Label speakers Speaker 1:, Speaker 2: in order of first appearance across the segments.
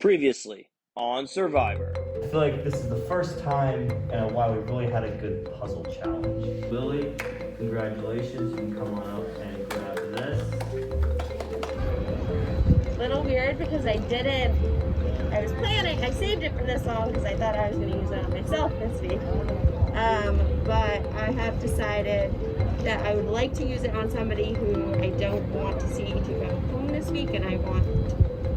Speaker 1: Previously on Survivor.
Speaker 2: I feel like this is the first time in a while we've really had a good puzzle challenge. Lily, congratulations. You can come on up and grab this.
Speaker 3: Little weird because I was planning, I saved it for this long because I thought I was going to use it on myself this week. But I have decided that I would like to use it on somebody who I don't want to see to go home this week and I want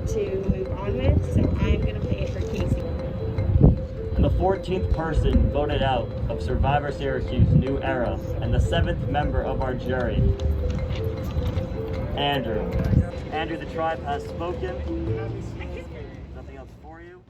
Speaker 3: to move on with, so I'm going to play it for Casey.
Speaker 2: And the 14th person voted out of Survivor Syracuse New Era, and the 7th member of our jury, Andrew. Andrew, the tribe has spoken. Nothing else for you.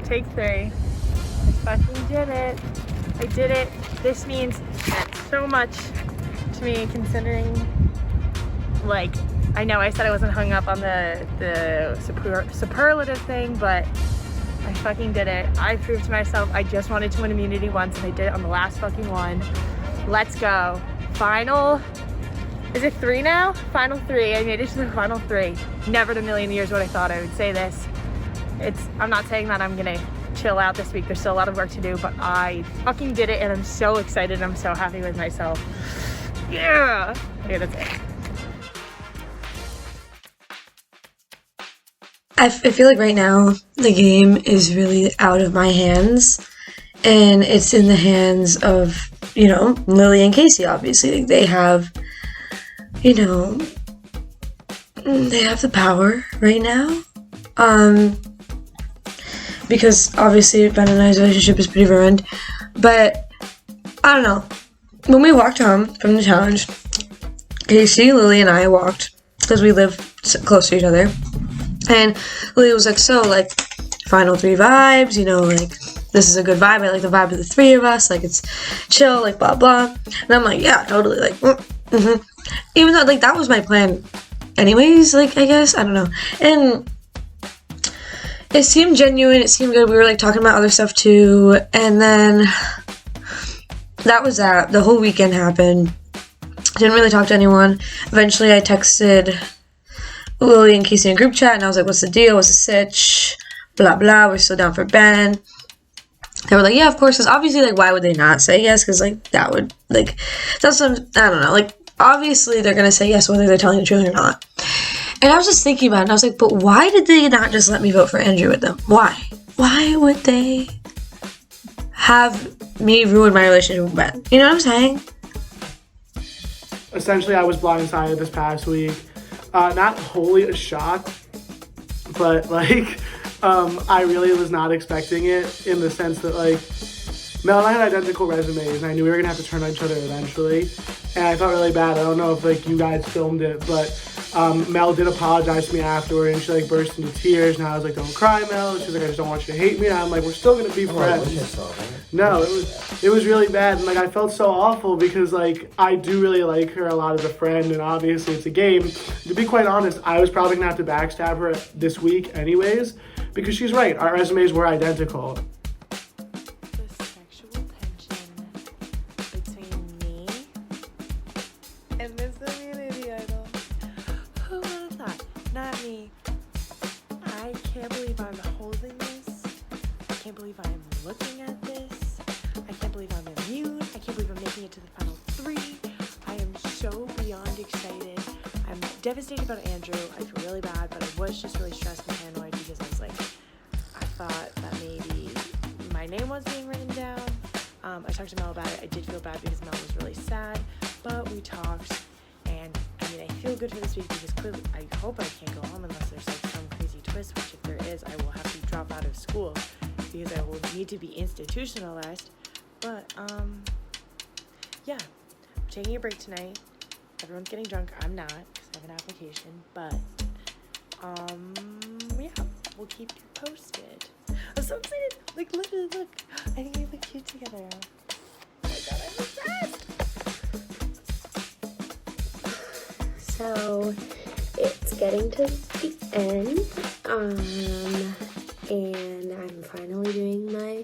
Speaker 3: Take 3. I fucking did it. I did it. This means so much to me considering, like, I know I said I wasn't hung up on the superlative thing, but I fucking did it. I proved to myself I just wanted to win immunity once and I did it on the last fucking one. Let's go. Final, is it 3 now? Final 3. I made it to the final 3. Never in a million years would I thought I would say this. I'm not saying that I'm gonna chill out this week. There's still a lot of work to do, but I fucking did it and I'm so excited. I'm so happy with myself. Yeah. Okay, that's it.
Speaker 4: I feel like right now the game is really out of my hands and it's in the hands of, Lily and Casey, obviously. Like, they have, they have the power right now. Because obviously Ben and I's relationship is pretty ruined. But, I don't know. When we walked home from the challenge, Casey, Lily, and I walked, because we live close to each other. And Lily was like, so, like, final 3 vibes, this is a good vibe. I like the vibe of the 3 of us. Like, it's chill, like, blah, blah. And I'm like, yeah, totally, like, mm-hmm. Even though, like, that was my plan anyways, like, I guess. I don't know. And it seemed genuine, it seemed good, we were like talking about other stuff too, and then that was that. The whole weekend happened. Didn't really talk to anyone. Eventually I texted Lily and Casey in a group chat, and I was like, what's the deal, what's the sitch, blah blah, we're still down for Ben. They were like, yeah, of course, because obviously, like, why would they not say yes, because, like, that would, like, that's some, I don't know, like, obviously they're gonna say yes whether they're telling the truth or not. And I was just thinking about it, and I was like, but why did they not just let me vote for Andrew with them? Why? Why would they have me ruin my relationship with Ben? You know what I'm saying?
Speaker 5: Essentially, I was blindsided this past week. Not wholly a shock, but, like, I really was not expecting it in the sense that, like, Mel and I had identical resumes, and I knew we were going to have to turn on each other eventually. And I felt really bad. I don't know if, like, you guys filmed it, but Mel did apologize to me afterward, and she, like, burst into tears, and I was like, don't cry, Mel. She's like, I just don't want you to hate me. And I'm like, we're still going to be friends. No, it was really bad, and, like, I felt so awful because, like, I do really like her a lot as a friend, and obviously it's a game. To be quite honest, I was probably going to have to backstab her this week anyways, because she's right. Our resumes were identical.
Speaker 3: And this immunity idol. Who would have thought? Not me. I can't believe I'm holding this. I can't believe I'm looking at this. I can't believe I'm immune. I can't believe I'm making devastated about Andrew. I feel really bad, but I was just really stressed and paranoid because I was like, I thought that maybe my name was being written down. I talked to Mel about it. I did feel bad because Mel was really sad, but we talked, and I mean, I feel good for this week because clearly I hope I can't go home unless there's like some crazy twist, which if there is, I will have to drop out of school because I will need to be institutionalized. But yeah, I'm taking a break tonight. Everyone's getting drunk. I'm not because I have an application, but yeah, we'll keep you posted. I'm so excited. Like, literally, look. I think we look cute together. Oh my god, I'm obsessed.
Speaker 6: So it's getting to the end, and I'm finally doing my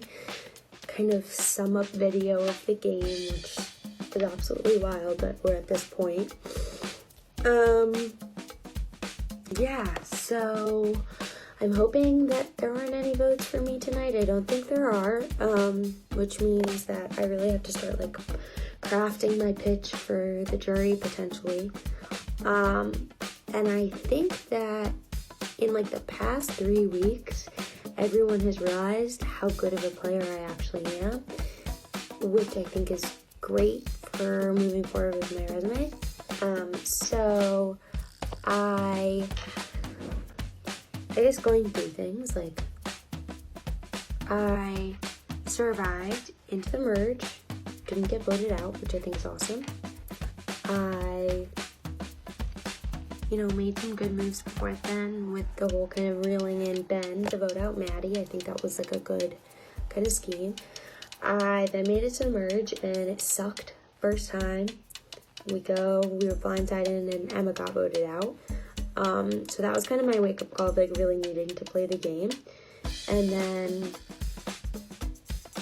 Speaker 6: kind of sum up video of the game, which is absolutely wild that we're at this point. Yeah, so I'm hoping that there aren't any votes for me tonight. I don't think there are, which means that I really have to start like crafting my pitch for the jury potentially. And I think that in like the past 3 weeks, everyone has realized how good of a player I actually am, which I think is great for moving forward with my resume. So I guess going through things, like I survived into the merge, didn't get voted out, which I think is awesome. I, made some good moves before then with the whole kind of reeling in Ben to vote out Maddie. I think that was like a good kind of scheme. I then made it to the merge and it sucked first time. We were blindsided and Emma got voted out. So that was kind of my wake-up call of like really needing to play the game.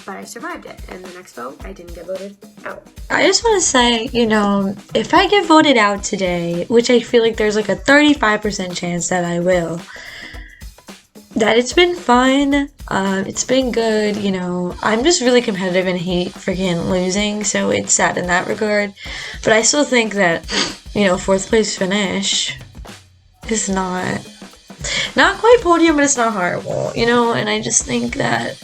Speaker 6: But I survived it, and the next vote, I didn't get voted out.
Speaker 4: I just want to say, if I get voted out today, which I feel like there's like a 35% chance that I will, that it's been fun, it's been good, I'm just really competitive and hate freaking losing, so it's sad in that regard. But I still think that, 4th place finish is not quite podium, but it's not horrible, and I just think that,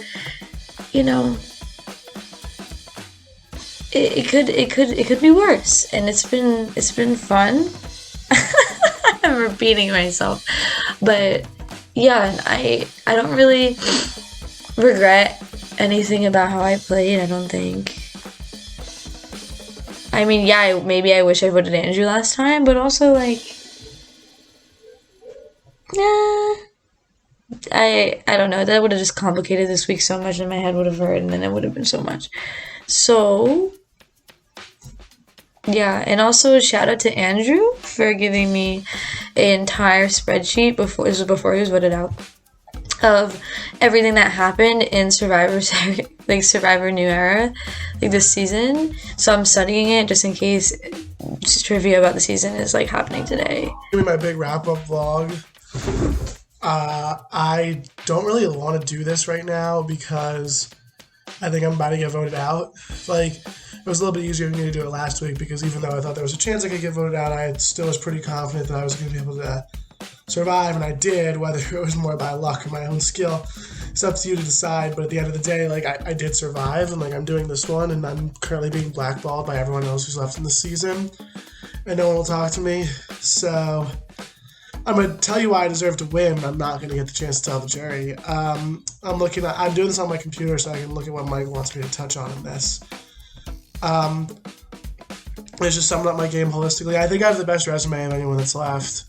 Speaker 4: it could be worse, and it's been fun. I'm repeating myself, but yeah, I don't really regret anything about how I played. I don't think. I mean, yeah, maybe I wish I voted Andrew last time, but also like, yeah. I don't know, that would have just complicated this week so much and my head would have hurt and then it would have been so much. So, yeah, and also shout out to Andrew for giving me an entire spreadsheet before he was voted out of everything that happened in Survivor New Era, like this season. So I'm studying it just in case trivia about the season is like happening today.
Speaker 5: Doing my big wrap-up vlog. I don't really want to do this right now because I think I'm about to get voted out. Like, it was a little bit easier for me to do it last week because even though I thought there was a chance I could get voted out, I still was pretty confident that I was going to be able to survive, and I did, whether it was more by luck or my own skill. It's up to you to decide, but at the end of the day, like, I did survive, and like, I'm doing this one, and I'm currently being blackballed by everyone else who's left in the season, and no one will talk to me, so I'm going to tell you why I deserve to win. I'm not going to get the chance to tell the jury. I'm doing this on my computer so I can look at what Mike wants me to touch on in this. It's just summing up my game holistically. I think I have the best resume of anyone that's left,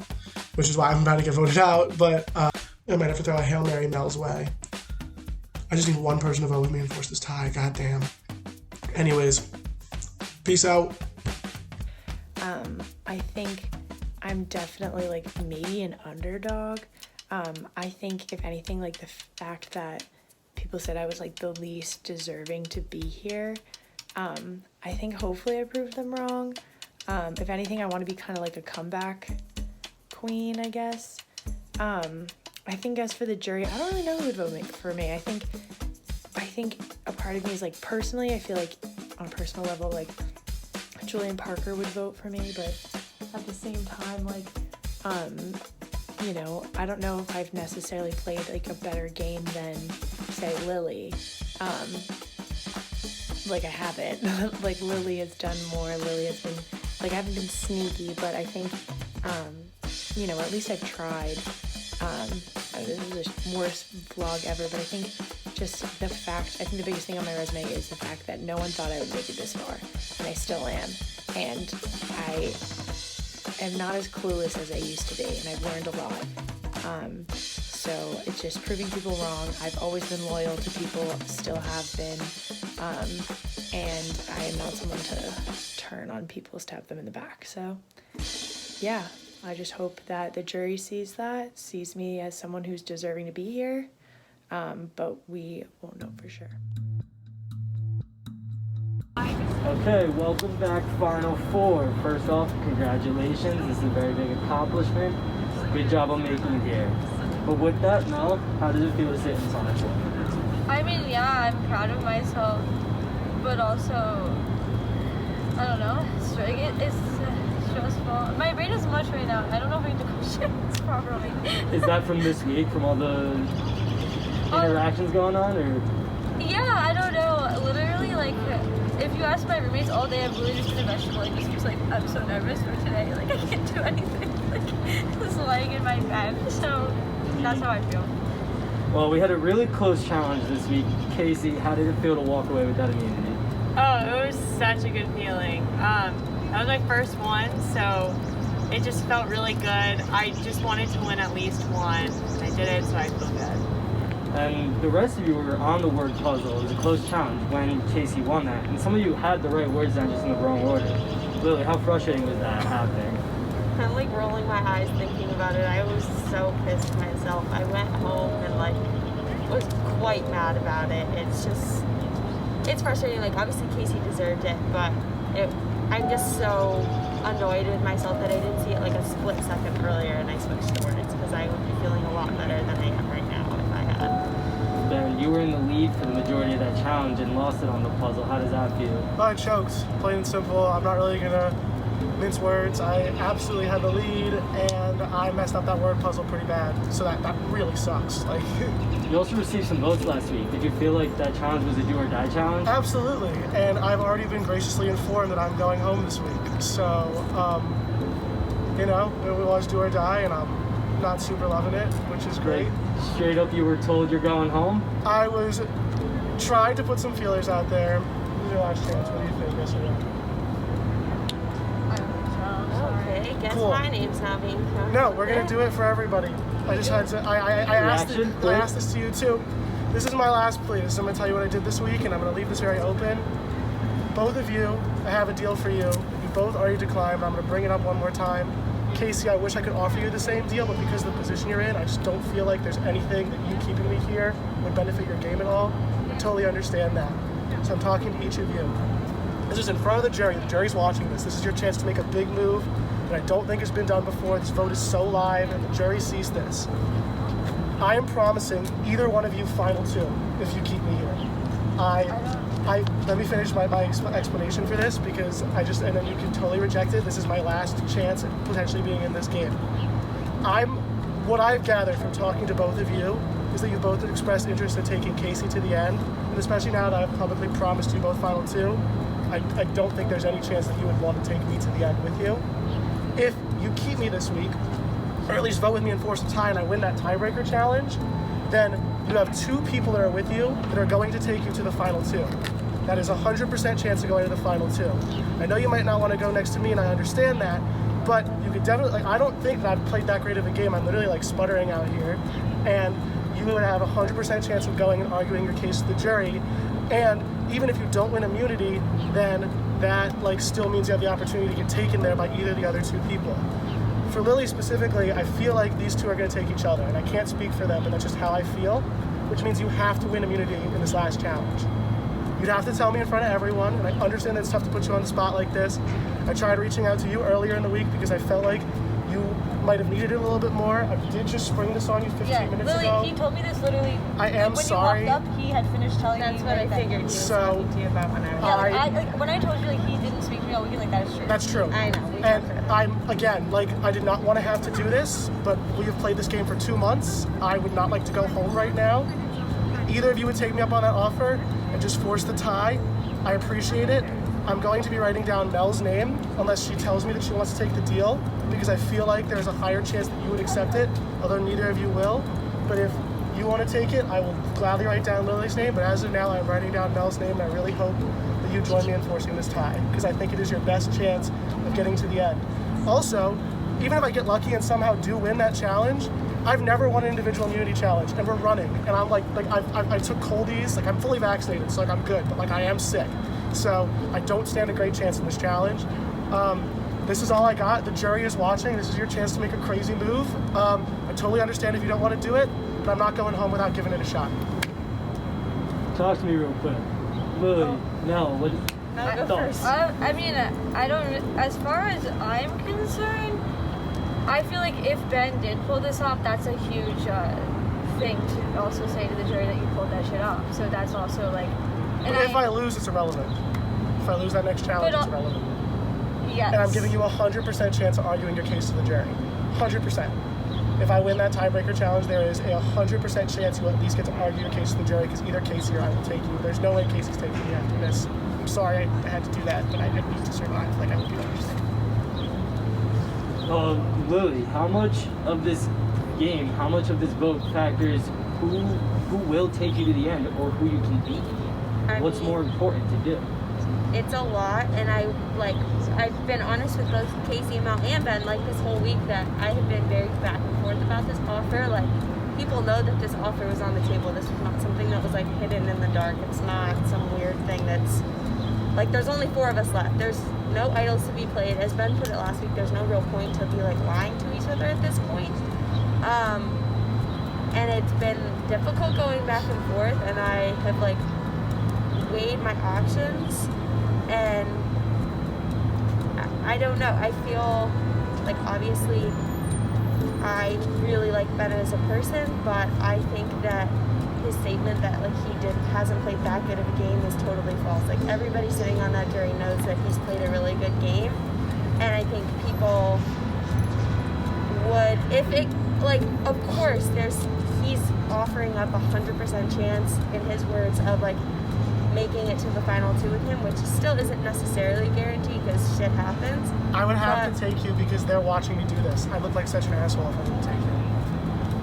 Speaker 5: which is why I'm about to get voted out, but I might have to throw a Hail Mary Mel's way. I just need one person to vote with me and force this tie. Goddamn. Anyways, peace out.
Speaker 3: I think I'm definitely like maybe an underdog. I think if anything, like the fact that people said I was like the least deserving to be here, I think hopefully I proved them wrong. If anything, I want to be kind of like a comeback queen, I guess. I think as for the jury, I don't really know who would vote for me. I think a part of me is like, personally, I feel like on a personal level, like Julian Parker would vote for me, but at the same time, like, you know, I don't know if I've necessarily played like a better game than, say, Lily. Like I haven't. Like Lily has done more. Lily has been, like I haven't been sneaky, but I think, you know, at least I've tried. This is the worst vlog ever, but I think just the fact, I think the biggest thing on my resume is the fact that no one thought I would make it this far, and I still am. And I am not as clueless as I used to be, and I've learned a lot. So it's just proving people wrong. I've always been loyal to people, still have been, and I am not someone to turn on people, stab them in the back. So yeah, I just hope that the jury sees me as someone who's deserving to be here, but we won't know for sure.
Speaker 2: Okay, welcome back, Final Four. First off, congratulations. This is a very big accomplishment. Good job on making it here. But with that, Mel, how does it feel to sit in Final Four?
Speaker 7: I mean, yeah, I'm proud of myself, but also, I don't know, it's stressful. My brain is mush right now. I don't know if I can do questions properly.
Speaker 2: Is that from this week, from all the interactions going on, or?
Speaker 7: Yeah, I don't know. Literally, like, if you ask my roommates all day, I've really just been a vegetable. Like, just like, I'm so nervous for today. Like, I can't do anything. Like, just lying in my bed. So, that's how I feel.
Speaker 2: Well, we had a really close challenge this week. Casey, how did it feel to walk away with that immunity?
Speaker 3: Oh, it was such a good feeling. That was my first one, so it just felt really good. I just wanted to win at least one, and I did it, so I feel good.
Speaker 2: And the rest of you were on the word puzzle. It was a close challenge when Casey won that. And some of you had the right words down just in the wrong order. Lily, how frustrating was that happening?
Speaker 8: I'm like rolling my eyes thinking about it. I was so pissed at myself. I went home and like was quite mad about it. It's just, it's frustrating. Like obviously Casey deserved it, but I'm just so annoyed with myself that I didn't see it like a split second earlier and I switched to words because I would be feeling a lot better than I am right now if I had.
Speaker 2: Ben, you were in the lead for the majority of that challenge and lost it on the puzzle. How does that feel?
Speaker 5: I choked, plain and simple. I'm not really gonna mince words. I absolutely had the lead and I messed up that word puzzle pretty bad. So that really sucks. Like
Speaker 2: you also received some votes last week. Did you feel like that challenge was a do or die challenge?
Speaker 5: Absolutely. And I've already been graciously informed that I'm going home this week. So, you know, it was do or die and I'm not super loving it, which is great.
Speaker 2: Straight up, you were told you're going home?
Speaker 5: I was trying to put some feelers out there. This is your last chance. What do you think? Yes or no?
Speaker 8: Okay, guess
Speaker 5: Cool.
Speaker 8: my name's not being counted.
Speaker 5: No, we're gonna do it for everybody. I just had to. I asked this to you too. This is my last plea. So I'm gonna tell you what I did this week, and I'm gonna leave this very open. Both of you, I have a deal for you. You both already declined. I'm gonna bring it up one more time. Casey, I wish I could offer you the same deal, but because of the position you're in, I just don't feel like there's anything that you keeping me here would benefit your game at all. I totally understand that. So I'm talking to each of you. This is in front of the jury. The jury's watching this. This is your chance to make a big move that I don't think has been done before. This vote is so live, and the jury sees this. I am promising either one of you final two if you keep me here. Let me finish my explanation for this because and then you can totally reject it. This is my last chance at potentially being in this game. What I've gathered from talking to both of you is that you both expressed interest in taking Casey to the end, and especially now that I've publicly promised you both final two, I don't think there's any chance that you would want to take me to the end with you. If you keep me this week, or at least vote with me and force a tie and I win that tiebreaker challenge, then you have two people that are with you that are going to take you to the final two. That is 100% chance of going to the final two. I know you might not want to go next to me and I understand that, but you could definitely, I don't think that I've played that great of a game. I'm literally like sputtering out here, and you would have 100% chance of going and arguing your case to the jury, and even if you don't win immunity, then that like still means you have the opportunity to get taken there by either of the other two people. For Lily specifically, I feel like these two are going to take each other, and I can't speak for them, but that's just how I feel, which means you have to win immunity in this last challenge. You'd have to tell me in front of everyone, and I understand that it's tough to put you on the spot like this. I tried reaching out to you earlier in the week because I felt like you might have needed it a little bit more. I did just spring this on you 15 minutes ago.
Speaker 7: He told me this literally.
Speaker 5: I am
Speaker 7: when
Speaker 5: sorry.
Speaker 7: you walked up, he had finished telling me.
Speaker 8: That's what I figured he was talking to you about when I was.
Speaker 7: When I told you like he didn't speak to me all weekend, like
Speaker 8: that's true.
Speaker 5: That's true.
Speaker 8: I know.
Speaker 5: And I'm, again, like, I did not want to have to do this, but we have played this game for 2 months. I would not like to go home right now. Either of you would take me up on that offer and just force the tie. I appreciate it. I'm going to be writing down Mel's name unless she tells me that she wants to take the deal, because I feel like there's a higher chance that you would accept it, although neither of you will. But if you want to take it, I will gladly write down Lily's name, but as of now, I'm writing down Mel's name, and I really hope that you join me in forcing this tie, because I think it is your best chance of getting to the end. Also, even if I get lucky and somehow do win that challenge, I've never won an individual immunity challenge, and we're running, and I'm like I took coldies, like I'm fully vaccinated, so like I'm good, but like I am sick. So I don't stand a great chance in this challenge. This is all I got. The jury is watching. This is your chance to make a crazy move. I totally understand if you don't want to do it, but I'm not going home without giving it a shot.
Speaker 2: Talk to me real quick. Lily, no, what?
Speaker 8: No, go first.
Speaker 7: I mean, I don't. As far as I'm concerned, I feel like if Ben did pull this off, that's a huge thing to also say to the jury that you pulled that shit off. So that's also like. And
Speaker 5: if I lose, it's irrelevant. If I lose that next challenge, it's irrelevant.
Speaker 7: Yes.
Speaker 5: And I'm giving you a 100% chance of arguing your case to the jury. 100%. If I win that tiebreaker challenge, there is a 100% chance you will at least get to argue your case to the jury, because either Casey or I will take you. There's no way Casey's taking me after this. I'm sorry I had to do that, but I need to survive. Like, I hope you understand.
Speaker 2: Lily, how much of this game, how much of this vote factors who will take you to the end or who you can beat? What's more important to do?
Speaker 8: It's a lot, and I've been honest with both Casey and Mel and Ben like this whole week that I have been very back and forth about this offer. Like, people know that this offer was on the table. This was not something that was like hidden in the dark. It's not some weird thing that's like, there's only 4 of us left. There's no idols to be played. As Ben put it last week, there's no real point to be like lying to each other at this point. And it's been difficult going back and forth, and I have like weighed my options, and I don't know. I feel like obviously I really like Ben as a person, but I think that his statement that like he hasn't played that good of a game is totally false. Like, everybody sitting on that jury knows that he's played a really good game, and I think people would, if it, like, of course he's offering up 100% chance, in his words, of like making it to the final 2 with him, which still isn't necessarily guaranteed because shit happens.
Speaker 5: I would have to take you because they're watching me do this. I look like such an asshole if I didn't take you.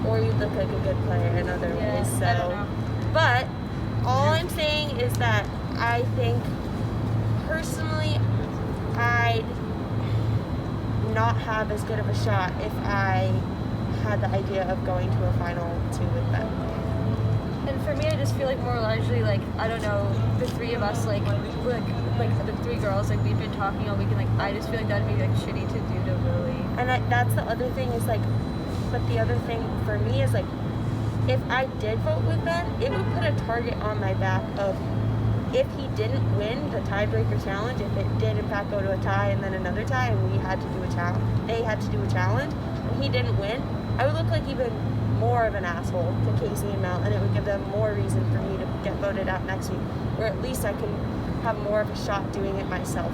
Speaker 8: Or you look like a good player in other ways. So,
Speaker 7: I don't know.
Speaker 8: But all I'm saying is that I think personally I'd not have as good of a shot if I had the idea of going to a final 2 with Ben.
Speaker 7: And for me, I just feel like more largely, like, I don't know, the 3 of us, like the 3 girls, like, we've been talking all week, and, like, I just feel like that'd be, like, shitty to do to Lily.
Speaker 8: And that's the other thing is, like, but the other thing for me is, like, if I did vote with Ben, it would put a target on my back of, if he didn't win the tiebreaker challenge, if it did, in fact, go to a tie and then another tie, and we had to do a challenge, they had to do a challenge, and he didn't win, I would look like even more of an asshole to Casey and Mel, and it would give them more reason for me to get voted out next week, or at least I can have more of a shot doing it myself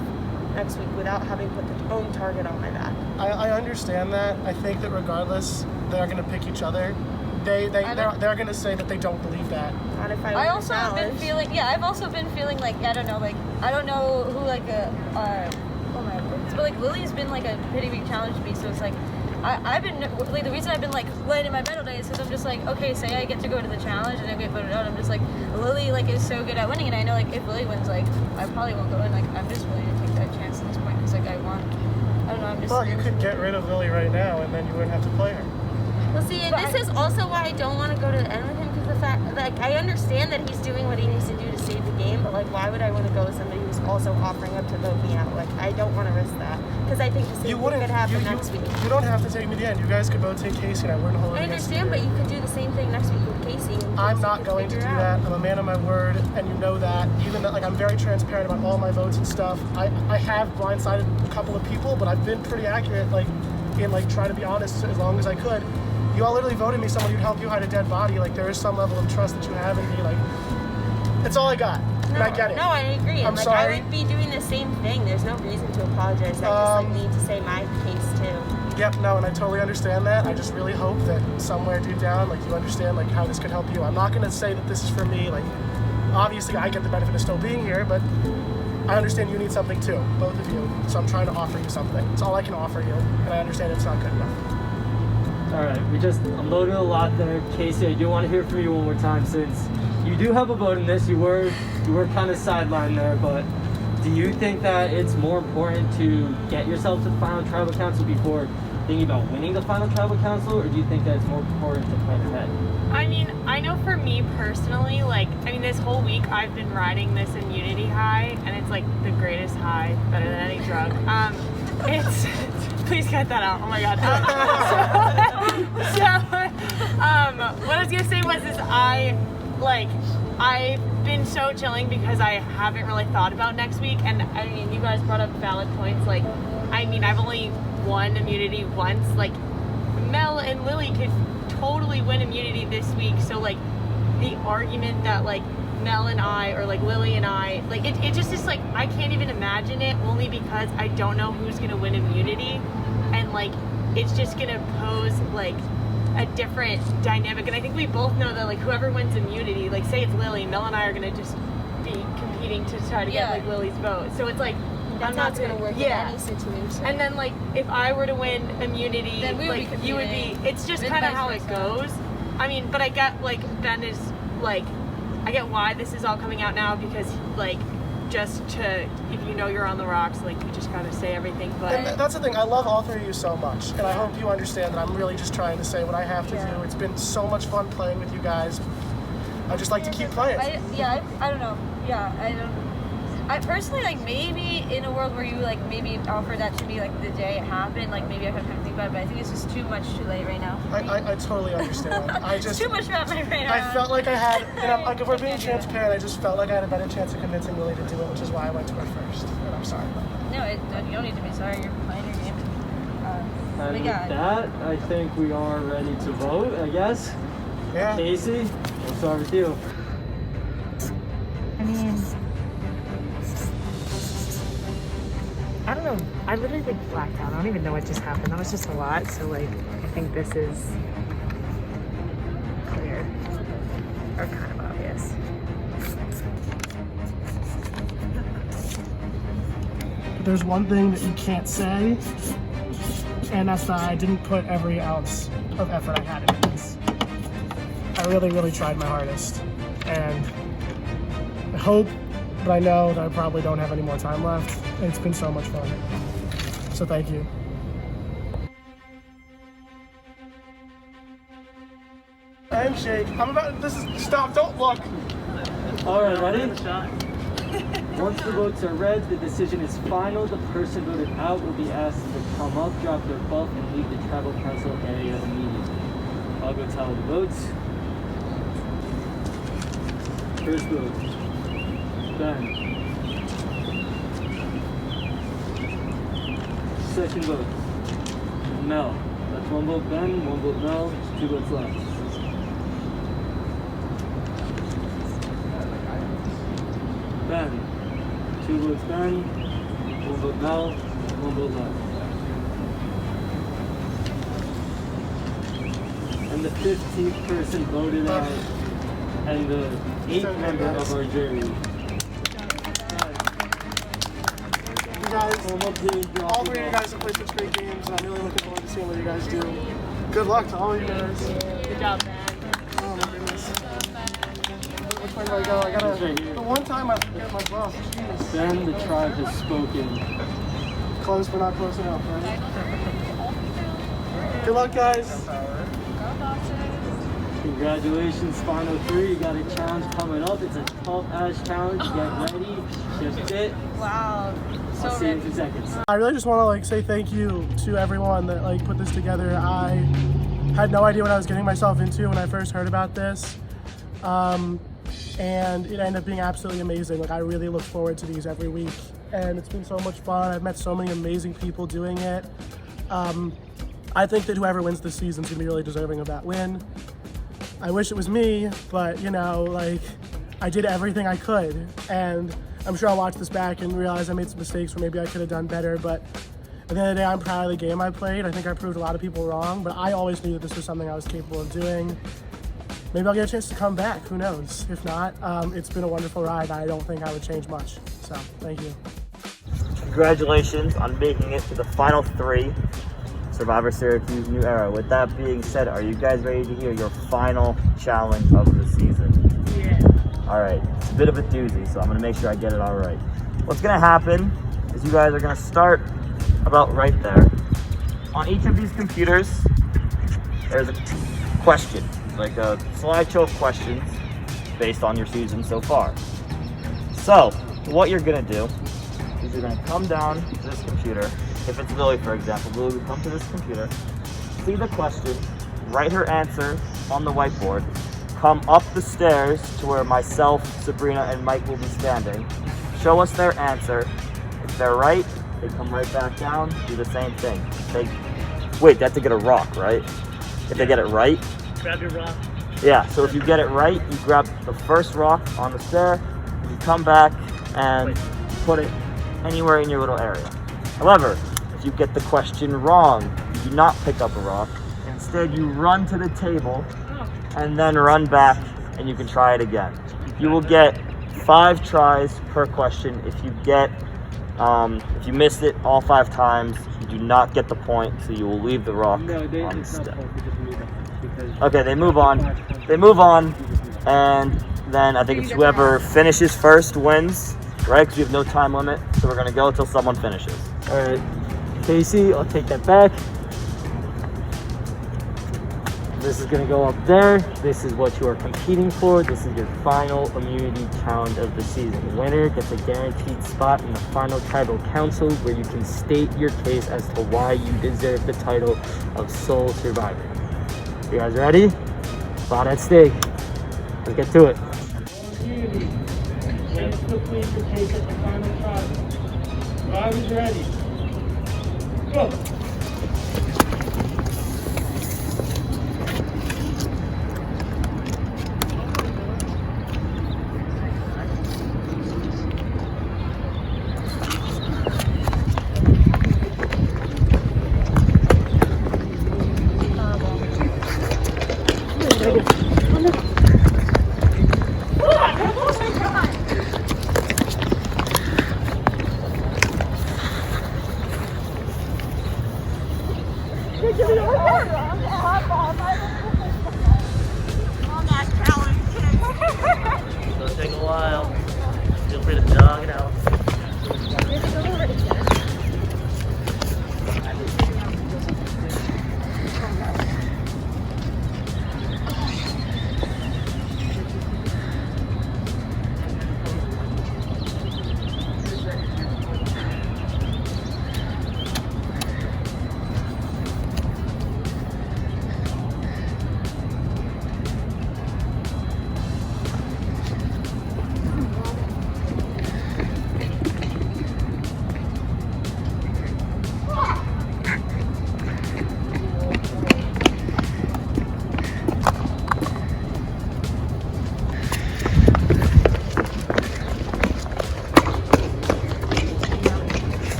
Speaker 8: next week without having put the own target on my back.
Speaker 5: I understand that. I think that regardless, they're going to pick each other. They're going to say that they don't believe that.
Speaker 8: Not if
Speaker 7: I also have been feeling, I've also been feeling like, I don't know who, like, oh my words, but, like, Lily's been, like, a pretty big challenge to me, so it's, like, I've been, like, the reason I've been, like, laying in my bed all day is because I'm just, like, okay, say I get to go to the challenge and I get voted out, I'm just, like, Lily, like, is so good at winning, and I know, like, if Lily wins, like, I probably won't go in, like, I'm just willing to take that chance at this point, because, like, I don't know, I'm just...
Speaker 5: Well, you could get rid of Lily right now, and then you wouldn't have to play her.
Speaker 8: Well, see, and this is also why I don't want to go to the end with him, because the fact, like, I understand that he's doing what he needs to do to save the game, but, like, why would I want to go with somebody who's also offering up to vote me out? Like, I don't want to risk that, because I think the same thing could happen next week.
Speaker 5: You don't have to take me to the end. You guys could both take Casey, and I wouldn't hold it against you.
Speaker 8: I understand, but you could do the same thing next week with Casey. And
Speaker 5: I'm not going to do that. I'm a man of my word, and you know that. Even that, like, I'm very transparent about all my votes and stuff. I have blindsided a couple of people, but I've been pretty accurate, like, in, like, trying to be honest as long as I could. You all literally voted me someone who'd help you hide a dead body. Like, there is some level of trust that you have in me. Like, that's all I got. and I get it.
Speaker 8: No, I agree.
Speaker 5: I'm
Speaker 8: like,
Speaker 5: sorry.
Speaker 8: I would be doing the same thing. There's no reason to apologize. I just like, need to say my case too.
Speaker 5: Yep, no, and I totally understand that. I just really hope that somewhere deep down, like, you understand, like, how this could help you. I'm not gonna say that this is for me. Like, obviously, I get the benefit of still being here, but I understand you need something too, both of you. So I'm trying to offer you something. It's all I can offer you, and I understand it's not good enough.
Speaker 2: All right, we just unloaded a lot there. Casey, I do want to hear from you one more time since you do have a vote in this. You were kind of sidelined there, but do you think that it's more important to get yourself to the final tribal council before thinking about winning the final tribal council, or do you think that it's more important to plan ahead?
Speaker 3: I mean, I know for me personally, like, I mean, this whole week I've been riding this immunity high, and it's like the greatest high, better than any drug. It's please cut that out. Oh my god. What I was gonna say was I've been so chilling because I haven't really thought about next week, and I mean, you guys brought up valid points. Like, I mean, I've only won immunity once. Like, Mel and Lily could totally win immunity this week, so like the argument that like Mel and I or like Lily and I, like it just is like I can't even imagine it, only because I don't know who's gonna win immunity, and like it's just gonna pose like a different dynamic. And I think we both know that like whoever wins immunity, like say it's Lily, Mel and I are gonna just be competing to try to get like Lily's vote, so it's like
Speaker 8: That's
Speaker 3: I'm not
Speaker 8: gonna work in any situation.
Speaker 3: And then like if I were to win immunity,
Speaker 7: Then we would
Speaker 3: like
Speaker 7: be
Speaker 3: you would be. It's just
Speaker 7: And
Speaker 3: kind of
Speaker 7: vice
Speaker 3: how it
Speaker 7: versa.
Speaker 3: goes. I mean, but I get like Ben is like, I get why this is all coming out now, because like just to, if you know you're on the rocks, like you just gotta say everything. But
Speaker 5: And that's the thing, I love all three of you so much, and I hope you understand that I'm really just trying to say what I have to do. It's been so much fun playing with you guys. I just like to keep playing.
Speaker 7: I don't know. Yeah, I personally, like, maybe in a world where you like maybe offer that to me like the day it happened, like maybe I could kind of think about it, but I think it's just too much too late right now.
Speaker 5: I totally understand. I
Speaker 7: It's
Speaker 5: just
Speaker 7: too much happening right now.
Speaker 5: I felt like I had, and I'm, like, if we're being transparent, I just felt like I had a better chance of convincing Lily to do it, which is why I went to her first. And I'm sorry about that.
Speaker 7: No, you don't need to be sorry. You're playing your game.
Speaker 2: And
Speaker 7: But
Speaker 2: with
Speaker 7: yeah.
Speaker 2: that, I think we are ready to vote, I guess.
Speaker 5: Yeah.
Speaker 2: Casey, we'll start with you.
Speaker 3: I mean, I don't know. I literally like blacked out. I don't even know what just happened. That was just a lot. So like, I think this is clear or kind of obvious.
Speaker 5: There's one thing that you can't say, and that's that I didn't put every ounce of effort I had into this. I really, really tried my hardest, and I hope, but I know that I probably don't have any more time left. It's been so much fun. So thank you. Handshake. Stop, don't look.
Speaker 2: All right, ready? Once the votes are read, the decision is final. The person voted out will be asked to come up, drop their buff, and leave the tribal council area immediately. I'll go tally the votes. First vote, Ben. Second vote, Mel. That's one vote Ben, one vote Mel, 2 votes left. Ben. 2 votes Ben, 1 vote Mel, 1 vote left. And the 15th person voted out, and the 8th member of our jury.
Speaker 5: You guys, all three of you guys have played such great games, and I'm really looking forward to seeing what you guys do. Good luck to all of you guys.
Speaker 3: Good job, man.
Speaker 5: Oh my goodness. Which way do I go? I gotta.
Speaker 2: Right here.
Speaker 5: The one time I forget my buff. Jeez.
Speaker 2: Ben, the tribe has spoken.
Speaker 5: Close but not close enough, right? Good luck, guys.
Speaker 2: Congratulations, Final 3. You got a challenge coming up. It's a tough ass challenge. Get ready. Get fit.
Speaker 7: Wow.
Speaker 2: I'll see you in 2 seconds.
Speaker 5: I really just want to say thank you to everyone that put this together. I had no idea what I was getting myself into when I first heard about this, and it ended up being absolutely amazing. I really look forward to these every week, and it's been so much fun. I've met so many amazing people doing it. I think that whoever wins this season is gonna be really deserving of that win. I wish it was me, but I did everything I could, and I'm sure I'll watch this back and realize I made some mistakes where maybe I could have done better, but at the end of the day, I'm proud of the game I played. I think I proved a lot of people wrong, but I always knew that this was something I was capable of doing. Maybe I'll get a chance to come back, who knows? If not, it's been a wonderful ride. I don't think I would change much, so thank you.
Speaker 9: Congratulations on making it to the final 3 Survivor Syracuse New Era. With that being said, are you guys ready to hear your final challenge of the season?
Speaker 2: Yeah.
Speaker 9: All right, it's a bit of a doozy, so I'm gonna make sure I get it all right. What's gonna happen is you guys are gonna start about right there. On each of these computers, there's a question, like a slideshow of questions based on your season so far. So, what you're gonna do is you're gonna come down to this computer. If it's Lily, for example, Lily would come to this computer, see the question, write her answer on the whiteboard, come up the stairs to where myself, Sabrina, and Mike will be standing, show us their answer. If they're right, they come right back down, do the same thing. Wait, they have to get a rock, right? If they get it right?
Speaker 2: Grab your rock.
Speaker 9: Yeah, so if you get it right, you grab the first rock on the stair, you come back and put it anywhere in your little area. However, if you get the question wrong, you do not pick up a rock. Instead, you run to the table and then run back, and you can try it again. You will get 5 tries per question. If you missed it all 5 times, you do not get the point, so you will leave the rock on the step. Okay, they move on. And then I think it's whoever finishes first wins, right? Because we have no time limit, so we're gonna go until someone finishes. All right, Casey, I'll take that back. This is gonna go up there. This is what you are competing for. This is your final immunity challenge of the season. The winner gets a guaranteed spot in the final tribal council where you can state your case as to why you deserve the title of Sole Survivor. You guys ready? A lot at stake. Let's get to it.
Speaker 2: Immunity. Let's complete the case at the final trial. Survivor's ready. Go.
Speaker 9: It'll take a while. Feel free to jog it out.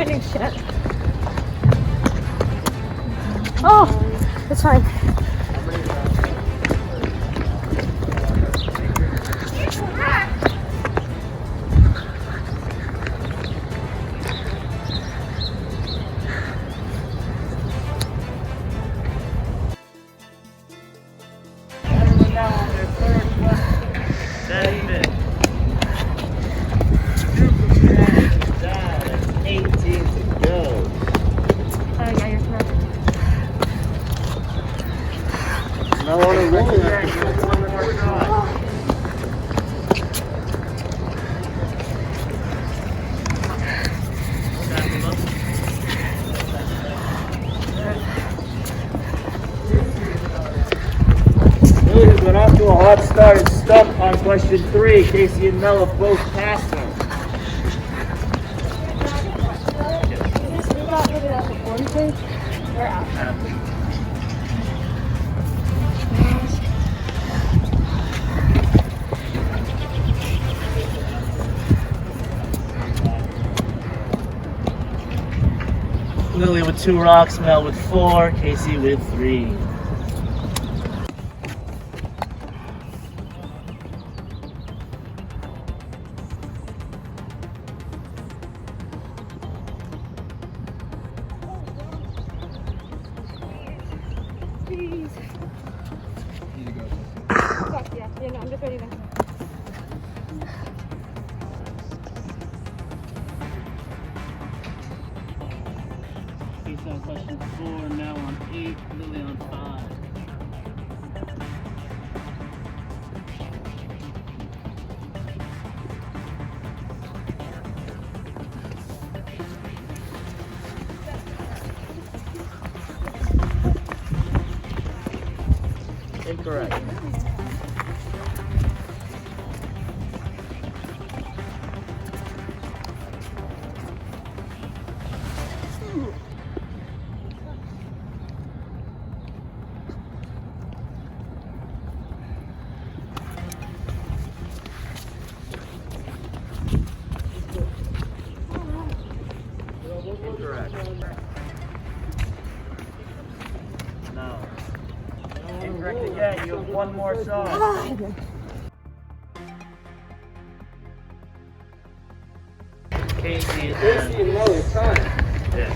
Speaker 3: finding shit. Oh, it's fine.
Speaker 9: Everyone now on their third question. David. 2 from down. 18 to go.
Speaker 3: Oh yeah, you're correct.
Speaker 9: Now on a roll. One more shot. Lily has been off to a hot start and stuck on question 3. Casey and Mel have both passed her. Lily with 2 rocks, Mel with 4, Casey with 3.
Speaker 3: Yeah, no, I'm just ready then.
Speaker 2: Casey on question 4, now on 8, Lily on 5.
Speaker 9: Incorrect. Incorrect. No. Incorrect again. You have 1 more shot. Casey and
Speaker 2: Molly, time.
Speaker 9: Yeah.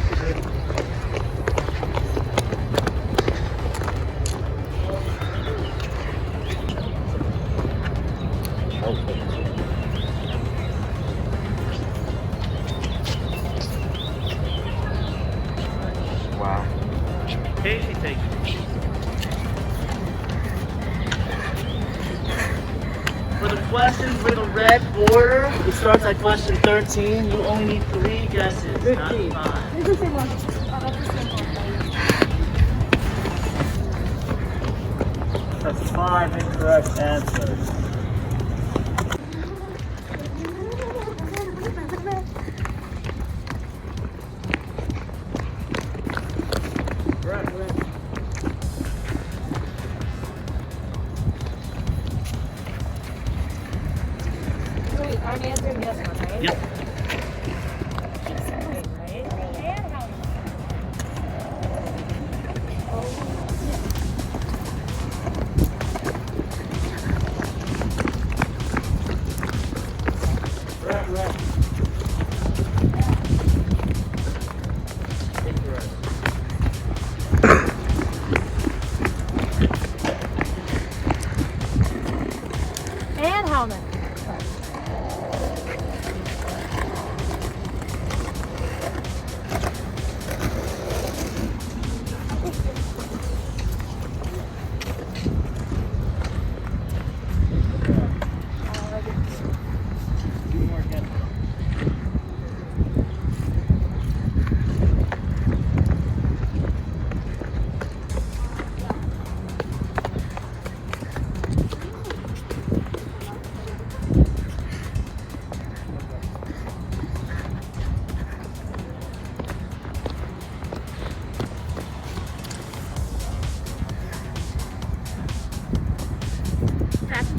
Speaker 9: Wow. Casey takes it. For the questions with a red border, it starts at question 13. You only need 3 guesses, 15. Not 5.
Speaker 3: It's the same one. Oh, that's the same one.
Speaker 9: That's 5 incorrect answers.
Speaker 3: I'm answering this one, right?
Speaker 9: Yep.
Speaker 3: And helmet.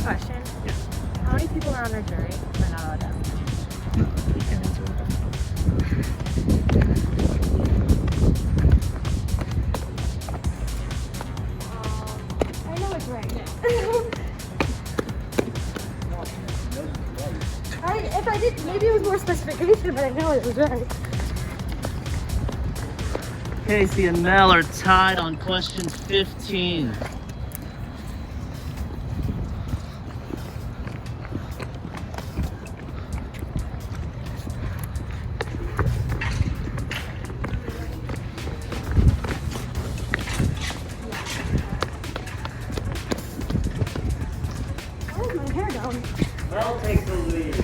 Speaker 3: Question.
Speaker 9: Yes.
Speaker 3: How many people are on our jury? We're not allowed to ask.
Speaker 9: You can answer that.
Speaker 3: it's right. If I did, maybe it was more specification, but I know it was right.
Speaker 2: Casey and Mel are tied on question 15.
Speaker 3: Where's my hair going?
Speaker 2: Mel takes the lead.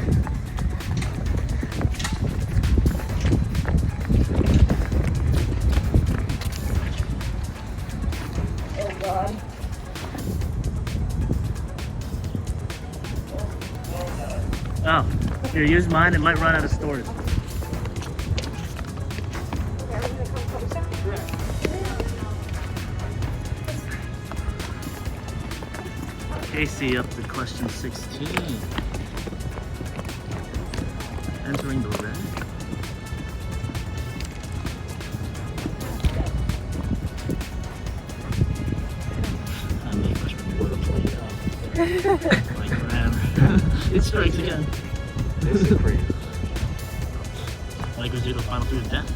Speaker 2: Oh, here, use mine. It might run out of storage. Casey up to question 16. Entering the red. I may freshman boilerplate. Like grammar. It strikes again.
Speaker 10: This is crazy.
Speaker 2: Like, goes through the final three of death.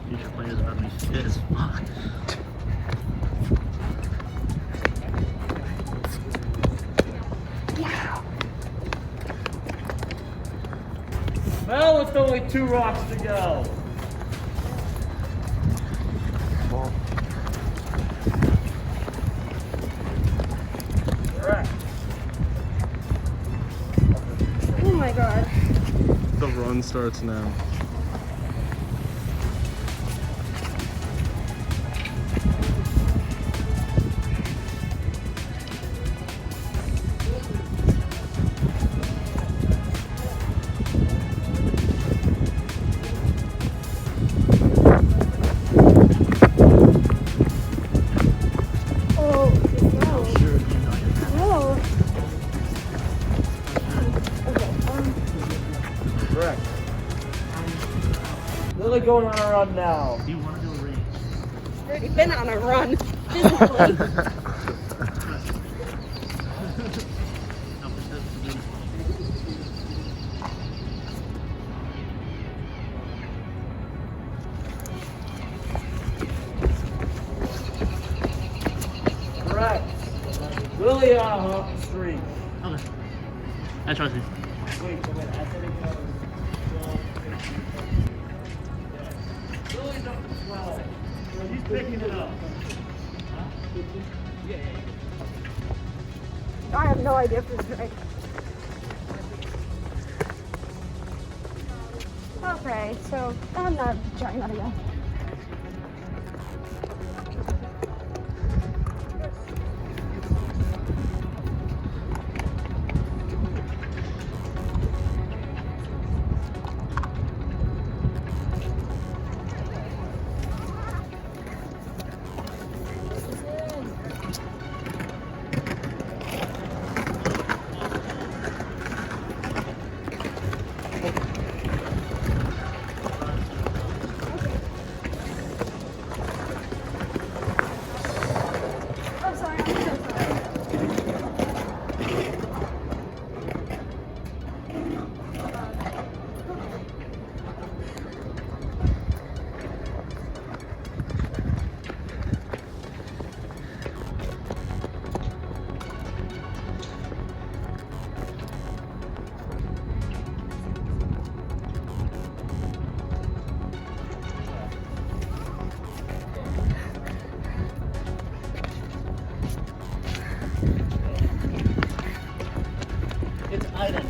Speaker 2: Future players about to be fit as fuck. Well, it's only 2 rocks to go. Correct.
Speaker 3: Oh my god.
Speaker 10: The run starts now.
Speaker 2: Correct. Lily going on a run now. Do you want to do a race?
Speaker 3: I've already been on a run. Physically.
Speaker 2: Correct. Lily on a hump streak. Okay. I trust you. Wait, I said it goes 12. Lily's up to 12. So he's picking it up. Huh? Yeah.
Speaker 3: I have no idea if this is right. Okay, so I'm not trying that again.
Speaker 2: It's Ida.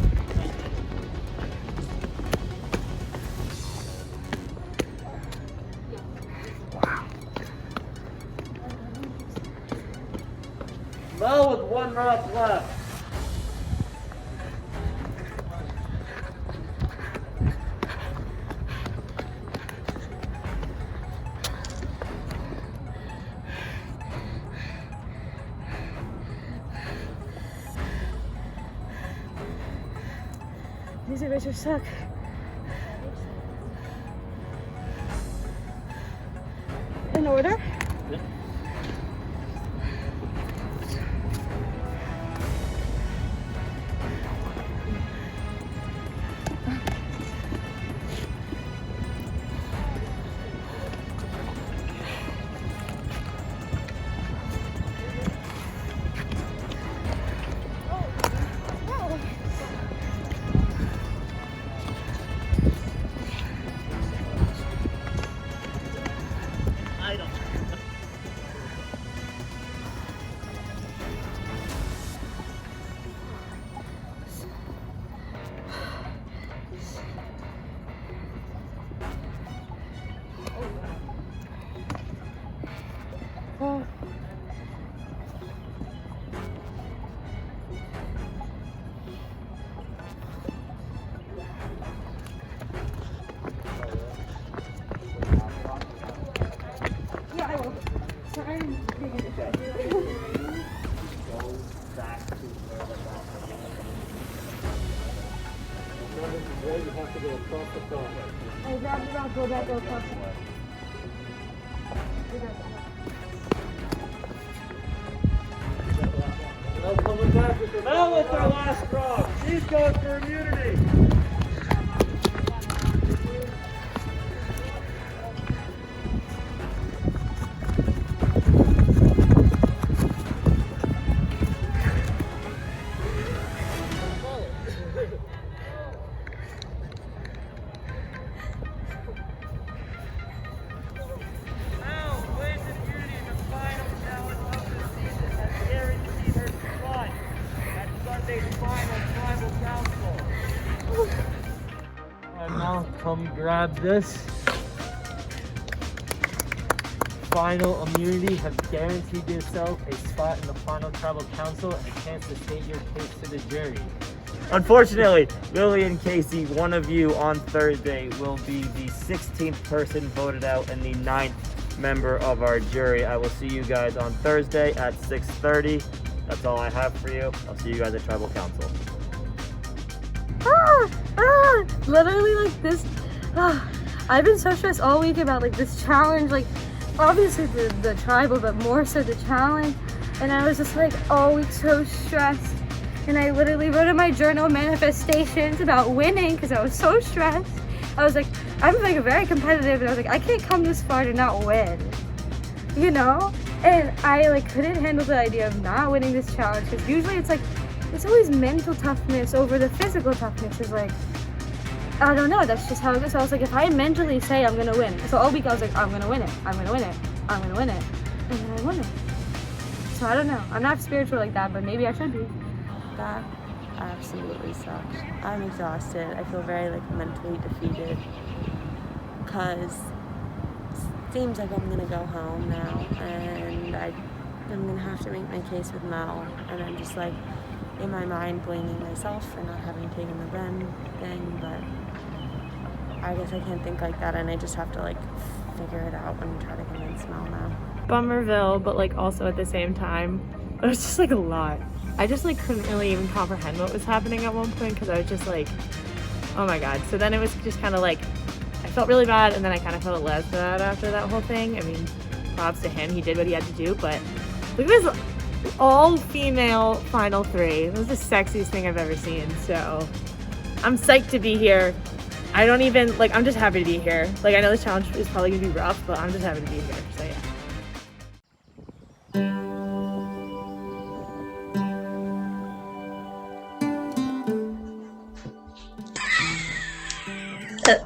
Speaker 2: Mel with 1 rock left.
Speaker 3: These racers suck. order?
Speaker 9: Mel with our last frog. She's going for immunity. Come grab this. Final immunity have guaranteed yourself a spot in the final tribal council and a chance to state your case to the jury. Unfortunately, Lily and Casey, one of you on Thursday will be the 16th person voted out and the 9th member of our jury. I will see you guys on Thursday at 6:30. That's all I have for you. I'll see you guys at tribal council.
Speaker 3: Literally like this. I've been so stressed all week about like this challenge, like obviously the tribal, but more so the challenge. And I was just like all week so stressed. And I literally wrote in my journal manifestations about winning because I was so stressed. I was like, I'm like very competitive, and I was like, I can't come this far to not win, you know? And I like couldn't handle the idea of not winning this challenge because usually it's like, it's always mental toughness over the physical toughness. Is like, I don't know, that's just how it is. So I was like, if I mentally say I'm gonna win, so all week I was like, I'm gonna win it, I'm gonna win it, I'm gonna win it, and then I won it. So I don't know, I'm not spiritual like that, but maybe I should be.
Speaker 8: That absolutely sucks. I'm exhausted. I feel very like mentally defeated because it seems like I'm gonna go home now and I'm gonna have to make my case with Mel, and I'm just like in my mind blaming myself for not having taken the Ren thing, but I guess I can't think like that, and I just have to like figure it out and try to convince Mel now.
Speaker 3: Bummerville, but like also at the same time, it was just like a lot. I just like couldn't really even comprehend what was happening at one point because I was just like, oh my god. So then it was just kind of like, I felt really bad, and then I kind of felt less bad after that whole thing. I mean, props to him, he did what he had to do, but look at this all-female final three. It was the sexiest thing I've ever seen, so I'm psyched to be here. I don't even, like, I'm just happy to be here. Like, I know this challenge is probably gonna be rough, but I'm just happy to be here, so yeah.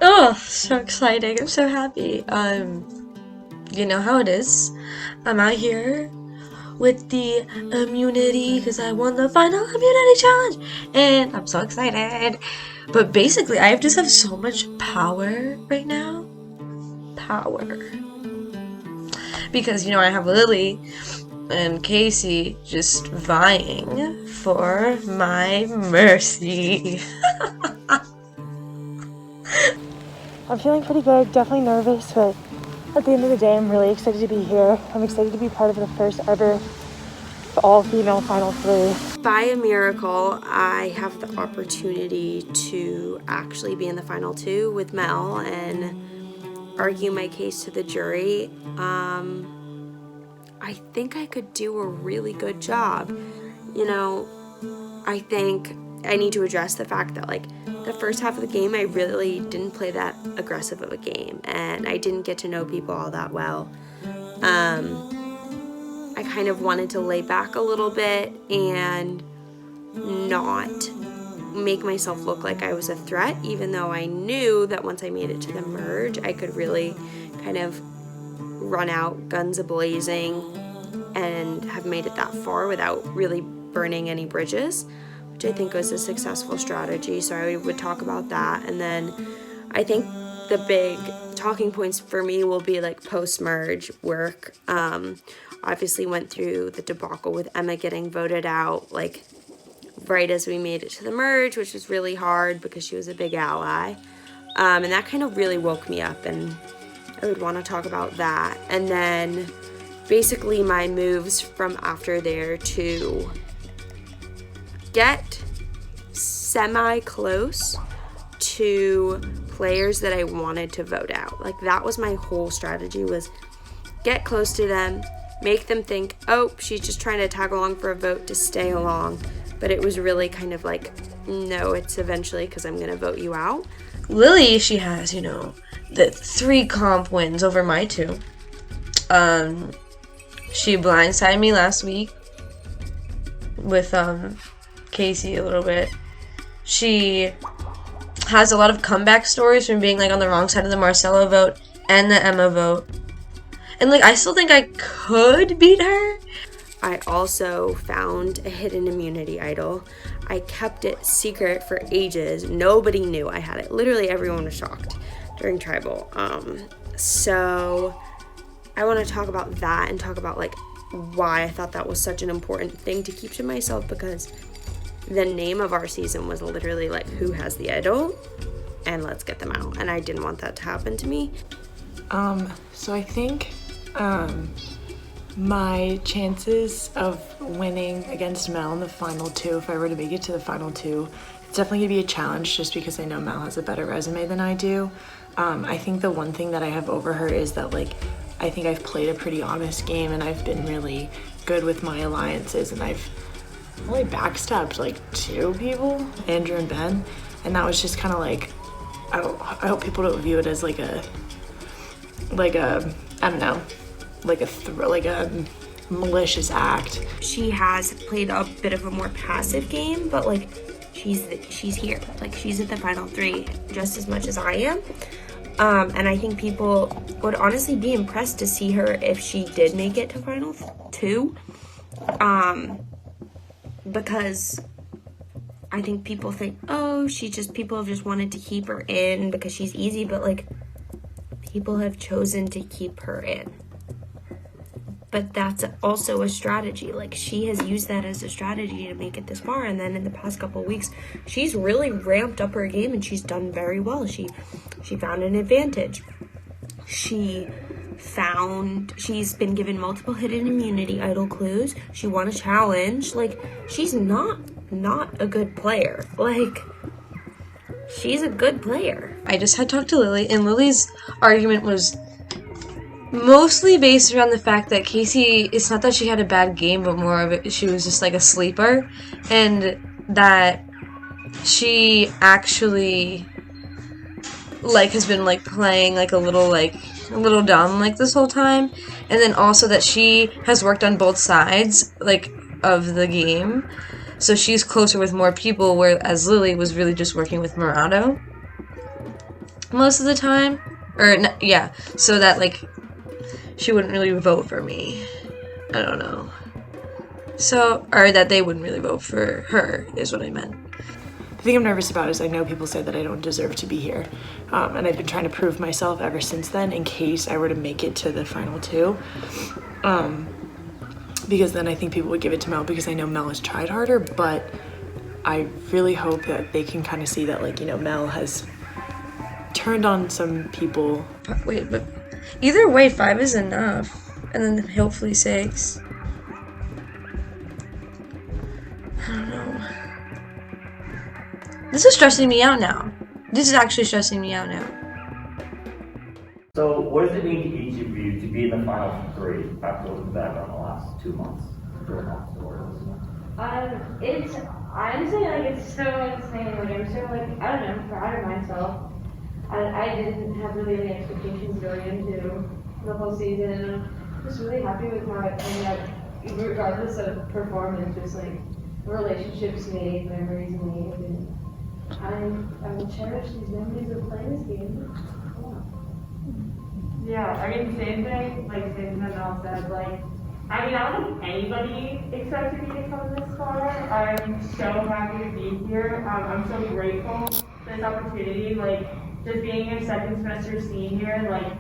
Speaker 4: Oh, so exciting. I'm so happy. You know how it is. I'm out here with the immunity because I won the final immunity challenge and I'm so excited. But basically, I just have so much power right now. Power. Because, you know, I have Lily and Casey just vying for my mercy.
Speaker 3: I'm feeling pretty good, definitely nervous, but at the end of the day, I'm really excited to be here. I'm excited to be part of the first ever all-female Final Three.
Speaker 6: By a miracle, I have the opportunity to actually be in the final two with Mel, and argue my case to the jury, I think I could do a really good job. You know, I think I need to address the fact that, like, the first half of the game, I really didn't play that aggressive of a game, and I didn't get to know people all that well. I kind of wanted to lay back a little bit and not make myself look like I was a threat, even though I knew that once I made it to the merge, I could really kind of run out guns a-blazing and have made it that far without really burning any bridges, which I think was a successful strategy. So I would talk about that. And then I think the big talking points for me will be like post-merge work. Obviously went through the debacle with Emma getting voted out like right as we made it to the merge, which was really hard because she was a big ally. And that kind of really woke me up, and I would want to talk about that. And then basically my moves from after there to get semi-close to players that I wanted to vote out. Like, that was my whole strategy, was get close to them, make them think, oh, she's just trying to tag along for a vote to stay along. But it was really kind of like, no, it's eventually because I'm going to vote you out.
Speaker 4: Lily, she has, you know, the 3 comp wins over my 2. She blindsided me last week with Casey a little bit. She has a lot of comeback stories from being like on the wrong side of the Marcella vote and the Emma vote. And like, I still think I could beat her.
Speaker 6: I also found a hidden immunity idol. I kept it secret for ages. Nobody knew I had it. Literally everyone was shocked during Tribal. So I want to talk about that and talk about like why I thought that was such an important thing to keep to myself, because the name of our season was literally like, who has the idol and let's get them out. And I didn't want that to happen to me.
Speaker 11: So I think my chances of winning against Mel in the final 2, if I were to make it to the final 2, it's definitely gonna be a challenge just because I know Mel has a better resume than I do. I think the one thing that I have over her is that, like, I think I've played a pretty honest game and I've been really good with my alliances, and I've only backstabbed like 2 people, Andrew and Ben, and that was just kind of like, I hope people don't view it as like a I don't know, like a malicious act.
Speaker 6: She has played a bit of a more passive game, but like she's here. Like, she's at the final 3 just as much as I am. And I think people would honestly be impressed to see her if she did make it to final 2. Because I think people think, oh, people have just wanted to keep her in because she's easy, but like, people have chosen to keep her in. But that's also a strategy. Like, she has used that as a strategy to make it this far. And then in the past couple of weeks, she's really ramped up her game and she's done very well. She found an advantage. She's been given multiple hidden immunity idol clues. She won a challenge. Like, she's not a good player. Like, she's a good player.
Speaker 4: I just had talked to Lily, and Lily's argument was mostly based around the fact that Casey, it's not that she had a bad game, but more of it, she was just like a sleeper, and that she actually like has been like playing like a little dumb like this whole time, and then also that she has worked on both sides like of the game, so she's closer with more people, whereas Lily was really just working with Murado most of the time, so that like she wouldn't really vote for me. I don't know. So, or that they wouldn't really vote for her is what I meant.
Speaker 11: The thing I'm nervous about is I know people say that I don't deserve to be here. And I've been trying to prove myself ever since then in case I were to make it to the final 2. Because then I think people would give it to Mel, because I know Mel has tried harder, but I really hope that they can kind of see that, like, you know, Mel has turned on some people.
Speaker 4: Wait, but either way, 5 is enough, and then hopefully 6. I don't know. This is stressing me out now. This is actually stressing me out now.
Speaker 9: So what does it mean to each of you to be in the final 3 after looking back on the last 2 months?
Speaker 7: It's honestly like it's so insane. Like I'm so like I don't know, proud of myself. I didn't have really any expectations going into the whole season. I'm just really happy with how it turned out, regardless of performance. Just like relationships made, memories made, and I will cherish these memories of playing this game.
Speaker 3: Yeah, I mean, same thing, like, same thing that Mel said, like, I mean, I don't think anybody expected me to come this far. I'm so happy to be here. I'm so grateful for this opportunity. Like, just being a second semester senior, like,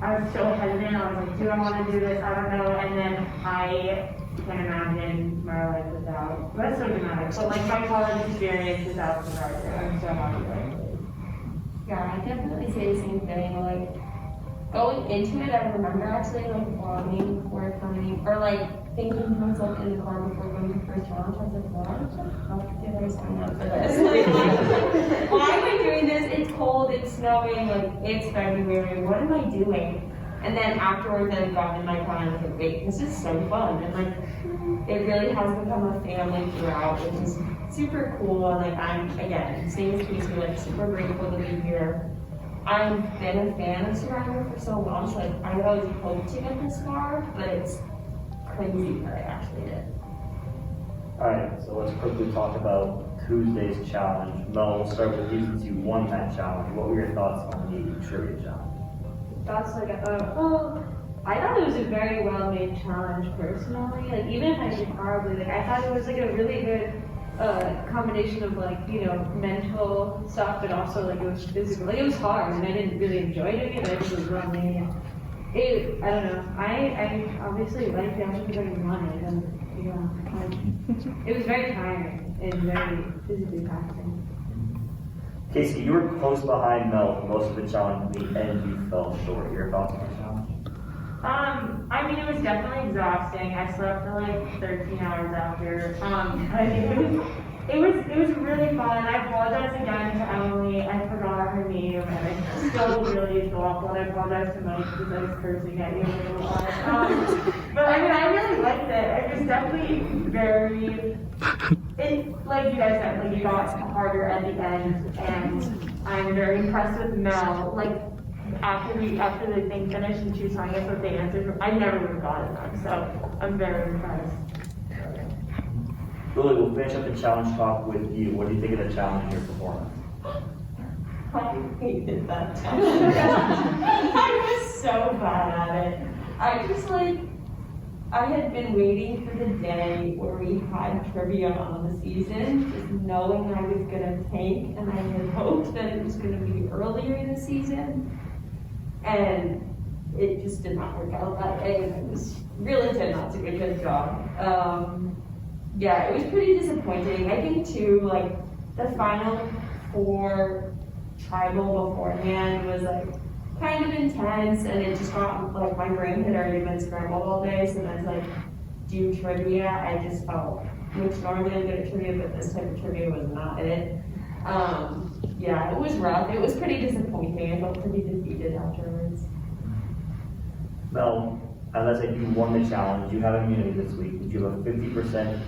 Speaker 3: I was so hesitant. I was like, do I want to do this? I don't know. And then I can't imagine my life without, that's so dramatic. But, like, my college experience without Survivor. I'm so happy about it.
Speaker 6: Yeah, I definitely say the same thing. Like, going into it, I remember actually like longing for coming, or like thinking to myself in the car before going to the first challenge. I was like, why the fuck did I sign up for this? Like, why am I doing this? It's cold, it's snowing, like it's February. What am I doing? And then afterwards, I got in my car and I was like, wait, this is so fun. And like, it really has become a family throughout, which is super cool. And like, I'm again, same as Casey, like super grateful to be here. I've been a fan of Survivor for so long, so like I would always hope to get this far, but it's crazy that I actually did.
Speaker 9: Alright, so let's quickly talk about Tuesday's challenge. Mel, we'll start with you since you won that challenge. What were your thoughts on the trivia challenge?
Speaker 7: Thoughts like, well, I thought it was a very well made challenge personally. Like even if I did horribly, like I thought it was like a really good combination of like, you know, mental stuff, but also like it was physical. Like it was hard and I didn't really enjoy doing it, but it was well made. It, I don't know, I obviously liked it, I don't think I wanted, and you know, like, it was very tiring and very physically taxing.
Speaker 9: Casey, you were close behind Mel for most of the challenge. At the end, you fell short. Your thoughts on the challenge?
Speaker 3: I mean, it was definitely exhausting. I slept for like 13 hours after. It was really fun. I apologize again to Emily. I forgot her name, and I still really feel awful. And I apologize to Mike because I was cursing at you a little lot. But I mean, I really liked it. It was definitely very. Like you guys said, like you got harder at the end, and I'm very impressed with Mel. Like. After the thing finished and she was telling us what they answered, I never would have gotten them, so I'm very impressed.
Speaker 9: Lily, we'll finish up the challenge talk with you. What do you think of the challenge and your performance?
Speaker 8: I hated that challenge. I was so bad at it. I had been waiting for the day where we had trivia on the season, just knowing I was gonna tank, and I had hoped that it was gonna be earlier in the season. And it just did not work out that way, and it was really did not do a good job. Yeah, it was pretty disappointing. I think too, like the final 4 tribal beforehand was like kind of intense, and it just got like my brain had already been scrambled all day, so then to like do trivia, I just felt, which normally I'm good at trivia, but this type of trivia was not it. Yeah, it was rough. It was pretty disappointing. I felt pretty defeated afterwards.
Speaker 9: Mel, as I said, you won the challenge. You have immunity this week. You have a 50%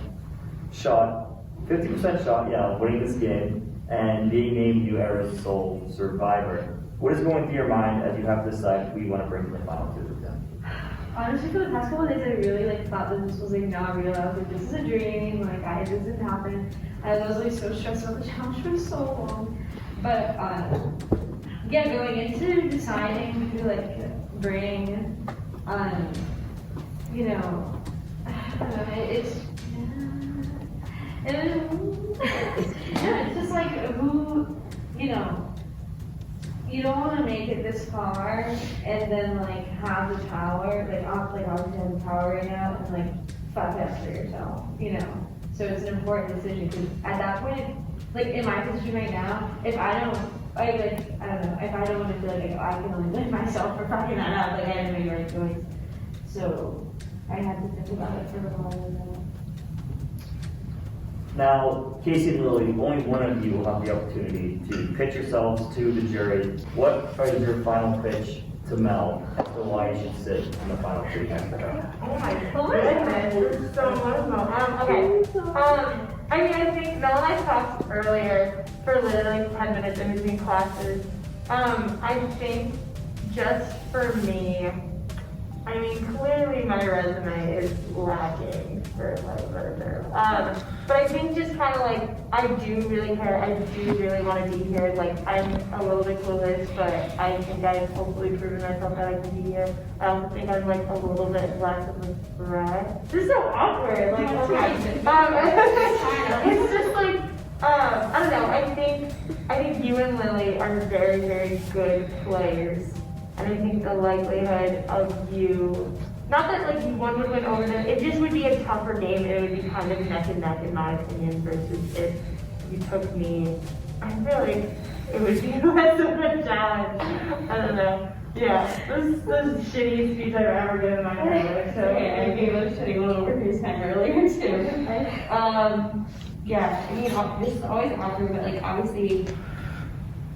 Speaker 9: shot, of winning this game and being named Fifth Sole Syrvivor. What is going through your mind as you have to decide who you want to bring to the final 2 of them?
Speaker 7: Honestly, for the past couple of days, I really like thought that this was like not real. I was like, this is a dream. Like, this didn't happen. I was like so stressed about the challenge for so long. But yeah, going into deciding who like bring, you know, I don't know, it's yeah, it's just like who, you know. You don't want to make it this far and then like have the power, like obviously have the power right now and like fuck up for yourself, you know. So it's an important decision because at that point, like in my position right now, if I don't know, if I don't want to feel like I can only blame myself for fucking that up, like I didn't make the right choice. So I had to think about it for a while.
Speaker 9: Now, Casey and Lily, only one of you will have the opportunity to pitch yourselves to the jury. What is your final pitch to to Mel as to why you should sit in the final two next to her.
Speaker 3: Oh my goodness, this is so emotional. Okay. I mean, I think Mel and I talked earlier for literally 10 minutes in between classes. I think just for me, I mean, clearly my resume is lacking for like further. But I think just kind of like, I do really care. I do really want to be here. Like, I'm a little bit clueless, but I think I've hopefully proven myself that I can be here. I also think I'm like a little bit less of a threat. This is so awkward. Like, it's just like, I don't know. I think you and Lily are very, very good players. And I think the likelihood of you, not that like you one would win over them, it just would be a tougher game. It would be kind of neck and neck in my opinion versus if you took me. I feel like it would be less of a challenge. I don't know. Yeah, this is the shittiest speech I've ever given in my life. So I gave a shitty little overcruise time earlier too. Yeah, I mean, this is always awkward, but like obviously,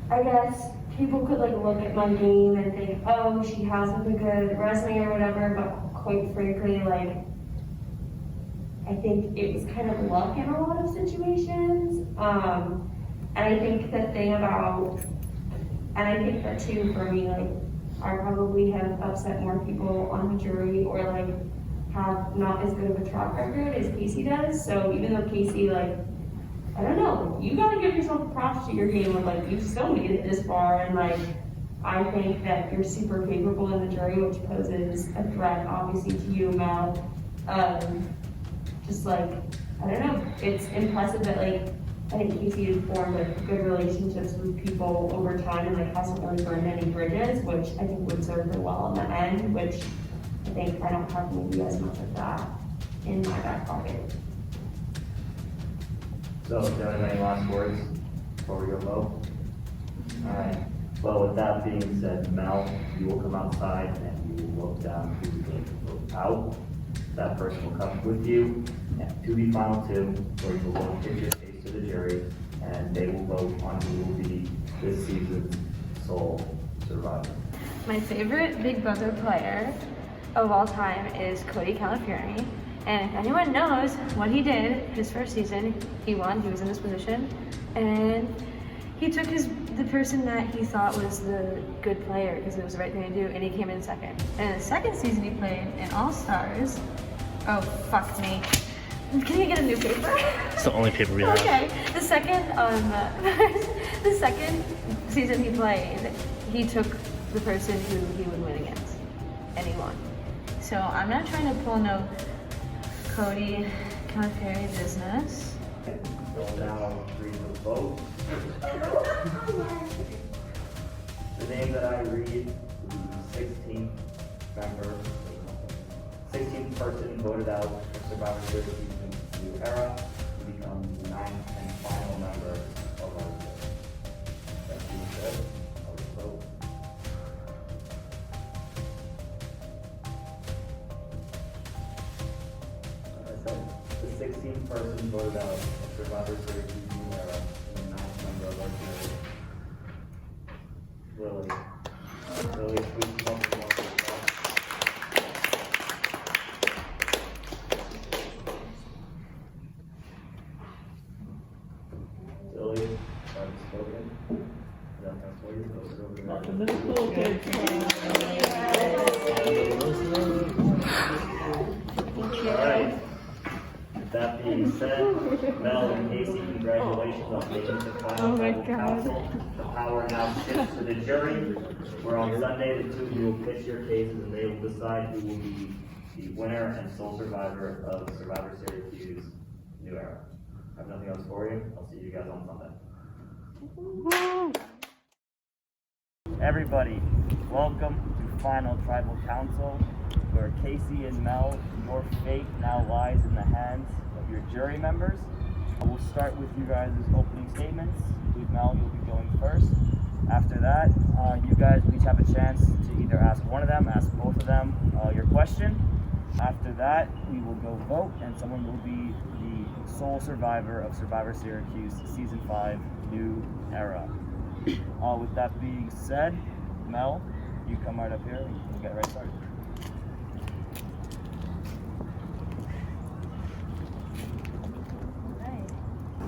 Speaker 3: I guess people could like look at my game and think, oh, she has a good resume or whatever, but quite frankly, like, I think it was kind of luck in a lot of situations. And I think the thing about, and I think that too for me, like, I probably have upset more people on the jury or like have not as good of a track record as Casey does. So even though Casey, like, I don't know, you gotta give yourself props to your game of like, you still made it this far, and like, I think that you're super capable in the jury, which poses a threat obviously to you, Mel. Just like, I don't know, it's impressive that like, I think Casey has formed like good relationships with people over time and like hasn't really burned any bridges, which I think would serve her well in the end, which I think I don't have maybe as much of that in my back pocket.
Speaker 9: So, do you have any last words before we go vote? Alright. Well, with that being said, Mel, you will come outside and you will look down who you think will vote out. That person will come with you to the final two, where you will go pitch your case to the jury, and they will vote on who will be this season's sole survivor.
Speaker 7: My favorite Big Brother player of all time is Cody Calafiore. And if anyone knows what he did his first season, he won, he was in this position, and he took the person that he thought was the good player because it was the right thing to do, and he came in second. And in the second season he played in All Stars. Oh, fuck me. Can you get a new paper?
Speaker 10: It's the only paper we have.
Speaker 7: Okay. The second season he played, he took the person who he would win against, and he won. So I'm not trying to pull no Cody Calafiore business.
Speaker 9: We'll now read the vote. The name that I read, the 16th member, 16th person voted out for Survivor Series New Era to become the 9th and final member of our group. That being said, I'll vote. The 16th person voted out of Survivor Series New Era and the 9th member of our jury. Lily. Lily, please come up with one. Lily, have you spoken? That's what you're supposed to do. Alright. With that being said, Mel and Casey, congratulations on making the final council. The power now shifts to the jury, where on Sunday the two of you will pitch your cases and they will decide who will be the winner and sole survivor of Survivor Syracuse New Era. I have nothing else for you. I'll see you guys on Sunday. Everybody, welcome to Final Tribal Council, where Casey and Mel, your fate now lies in the hands of your jury members. I will start with you guys' opening statements. Please, Mel, you'll be going first. After that, you guys each have a chance to either ask one of them, ask both of them your question. After that, we will go vote, and someone will be the sole survivor of Survivor Syracuse Season 5 New Era. With that being said, Mel, you come right up here and we'll get right started.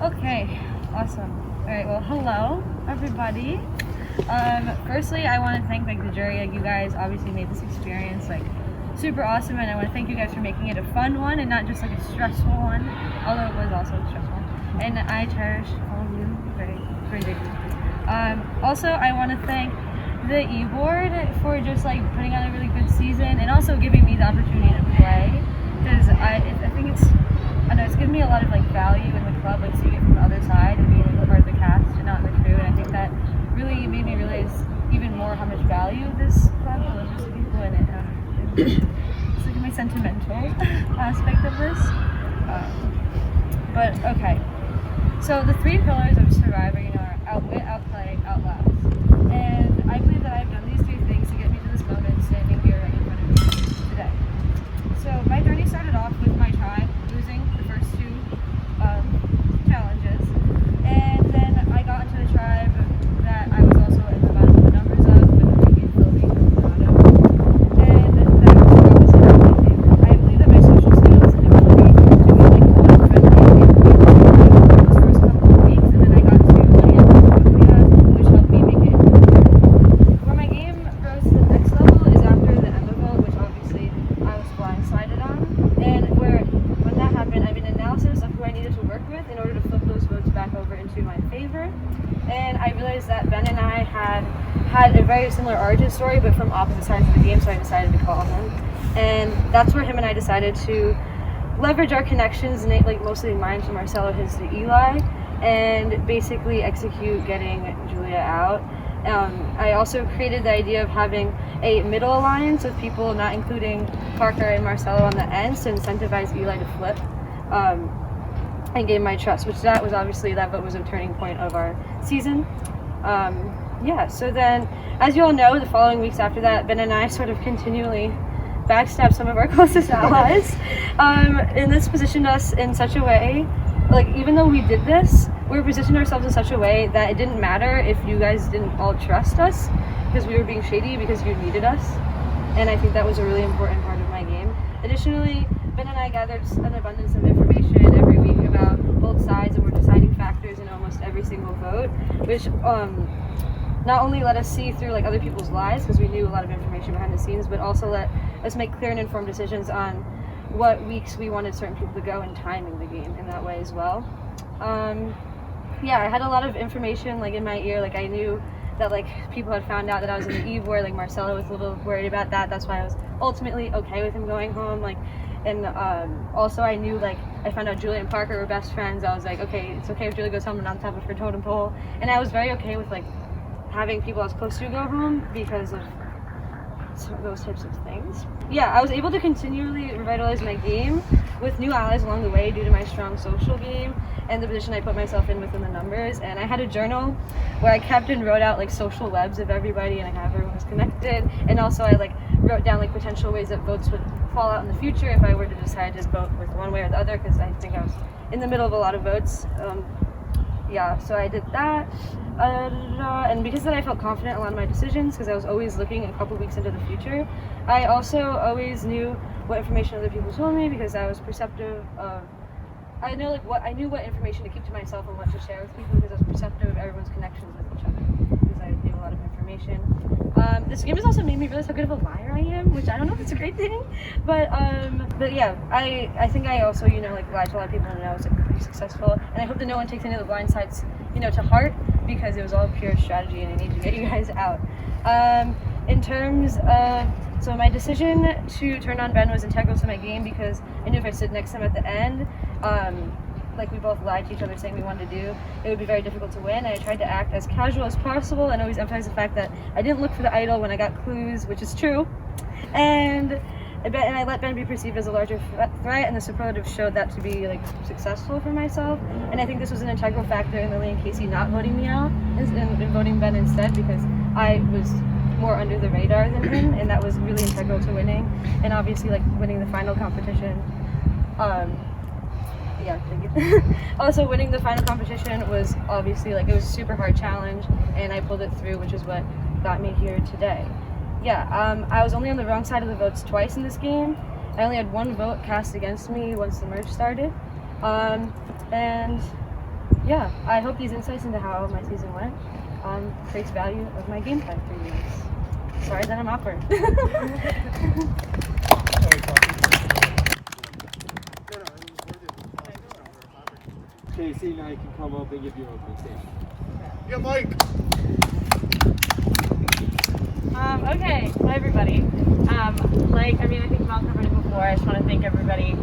Speaker 7: Okay, awesome. All right, well, hello, everybody. Firstly, I want to thank the jury. You guys obviously made this experience super awesome, and I want to thank you guys for making it a fun one and not just a stressful one, although it was also stressful. And I cherish all of you very, very deeply. Also, I want to thank the e-board for just putting on a really good season and also giving me the opportunity to play, because I think it's given me a lot of value in the club, seeing it from the other side and being a part of the cast and not the crew. And I think that really made me realize even more how much value this club delivers to people in it. It's my sentimental aspect of this. But okay, so the 3 pillars of Survivor, are outwit, outplay, outlast. And I believe that I've done these 3 things to get me to this moment standing here right in front of you today. So my journey started off with my tribe losing the first 2 challenges, and then I got into the tribe that I was also in the bottom of the numbers of, with the Philippines and Colorado. And that was obviously my favorite. I believe that my social skills and ability to be friendly those first couple of weeks, and then I got to which helped me make it into the career. Where my game rose to the next level is after the Emma vote, which obviously I was blindsided on, and when that happened, I made an analysis of who I needed to work with in order to flip those votes back over into my favor. And I realized that Ben and I had a very similar origin story, but from opposite sides of the game, so I decided to call him. And that's where him and I decided to leverage our connections, mostly mine to Marcelo, his to Eli, and basically execute getting Julia out. I also created the idea of having a middle alliance of people not including Parker and Marcelo on the ends to incentivize Eli to flip, and gain my trust, which that vote was a turning point of our season. So then, as you all know, the following weeks after that, Ben and I sort of continually backstabbed some of our closest allies, and this positioned us in such a way, even though we did this, we positioned ourselves in such a way that it didn't matter if you guys didn't all trust us, because we were being shady because you needed us, and I think that was a really important part of my game. Additionally, Ben and I gathered an abundance of information every week about both sides, and were deciding factors in almost every single vote, which not only let us see through other people's lives, because we knew a lot of information behind the scenes, but also let us make clear and informed decisions on what weeks we wanted certain people to go and timing the game in that way as well. I had a lot of information in my ear. I knew that people had found out that I was in the Eve war. Marcelo was a little worried about that. That's why I was ultimately okay with him going home. And also I knew I found out Julia and Parker were best friends. I was okay, it's okay if Julia goes home and on top of her totem pole. And I was very okay with having people I was close to go home because of those types of things. I was able to continually revitalize my game with new allies along the way due to my strong social game and the position I put myself in within the numbers. And I had a journal where I kept and wrote out social webs of everybody, and how everyone was connected. And also I wrote down potential ways that votes would fall out in the future if I were to decide to vote with one way or the other, because I think I was in the middle of a lot of votes. So I did that. And because then I felt confident in a lot of my decisions, because I was always looking a couple weeks into the future. I also always knew what information other people told me, because I was perceptive of, I knew what information to keep to myself and what to share with people, because I was perceptive of everyone's connections with each other, because I knew a lot of information. This game has also made me realize how good of a liar I am, which I don't know if it's a great thing, but yeah, I think I also, lied to a lot of people, and I was pretty successful, and I hope that no one takes any of the blind sides, to heart, because it was all pure strategy, and I need to get you guys out. In terms of, so my decision to turn on Ben was integral to my game, because I knew if I stood next to him at the end, we both lied to each other saying we wanted to do, it would be very difficult to win. And I tried to act as casual as possible and always emphasize the fact that I didn't look for the idol when I got clues, which is true. And I let Ben be perceived as a larger threat, and the superlative showed that to be successful for myself. And I think this was an integral factor in Lily and Casey not voting me out and voting Ben instead, because I was more under the radar than him, and that was really integral to winning. And obviously winning the final competition. Thank you. Also, winning the final competition was obviously it was a super hard challenge, and I pulled it through, which is what got me here today.
Speaker 12: I was only on the wrong side of the votes twice in this game. I only had one vote cast against me once the merge started. And yeah, I hope these insights into how my season went creates value of my gameplay for you guys. Sorry that I'm awkward.
Speaker 2: Casey, now you can come up and give your opening statement.
Speaker 5: Yeah, Mike.
Speaker 3: Okay, hi everybody. I think Mel covered it before. I just want to thank everybody,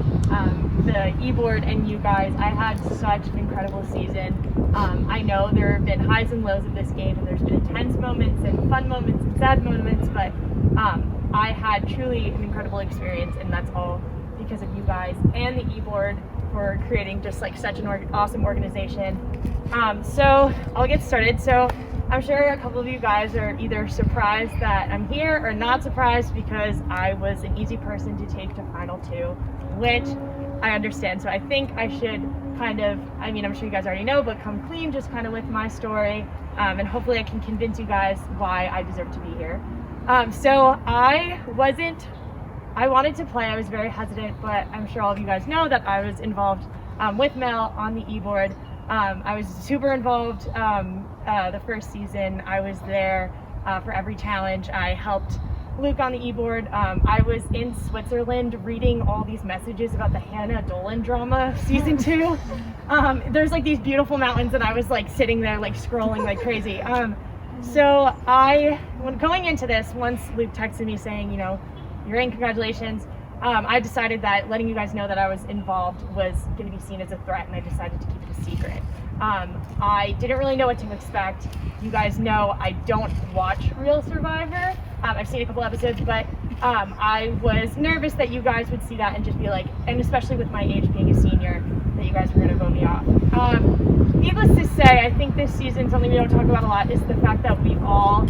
Speaker 3: the e-board and you guys. I had such an incredible season. I know there have been highs and lows of this game, and there's been intense moments and fun moments and sad moments, but I had truly an incredible experience, and that's all because of you guys and the e-board for creating just like such an awesome organization. So I'll get started. So I'm sure a couple of you guys are either surprised that I'm here or not surprised because I was an easy person to take to Final 2, which I understand. So I think I should kind of, I'm sure you guys already know, but come clean just kind of with my story, and hopefully I can convince you guys why I deserve to be here. So I wanted to play. I was very hesitant, but I'm sure all of you guys know that I was involved with Mel on the e-board. I was super involved the first season. I was there for every challenge. I helped Luke on the e-board. I was in Switzerland reading all these messages about the Hannah Dolan drama season 2. There's like these beautiful mountains, and I was like sitting there like scrolling like crazy. So when going into this, once Luke texted me saying, you're in, congratulations, I decided that letting you guys know that I was involved was going to be seen as a threat, and I decided to keep it a secret. I didn't really know what to expect. You guys know I don't watch Real Survivor. I've seen a couple episodes, but I was nervous that you guys would see that and just be like, and especially with my age being a senior, that you guys were going to vote me off. Needless to say, I think this season, something we don't talk about a lot is the fact that we all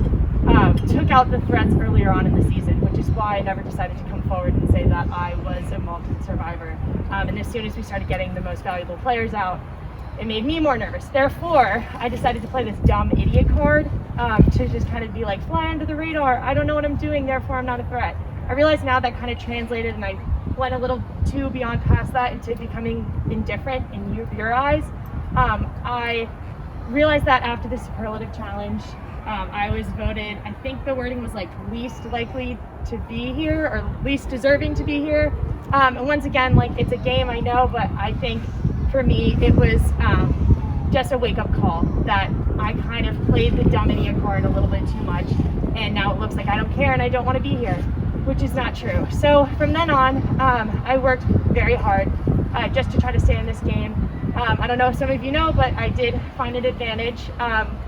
Speaker 3: took out the threats earlier on in the season, which is why I never decided to come forward and say that I was involved in Survivor. And as soon as we started getting the most valuable players out, it made me more nervous. Therefore, I decided to play this dumb idiot card to just kind of be like, fly under the radar. I don't know what I'm doing, therefore I'm not a threat. I realize now that kind of translated, and I went a little too beyond past that into becoming indifferent in your eyes. I realized that after the superlative challenge, I was voted, I think the wording was like least likely to be here or least deserving to be here. And once again, like it's a game, I know, but I think for me it was just a wake-up call that I kind of played the dumb idiot card a little bit too much, and now it looks like I don't care and I don't want to be here, which is not true. So from then on, I worked very hard just to try to stay in this game. I don't know if some of you know, but I did find an advantage.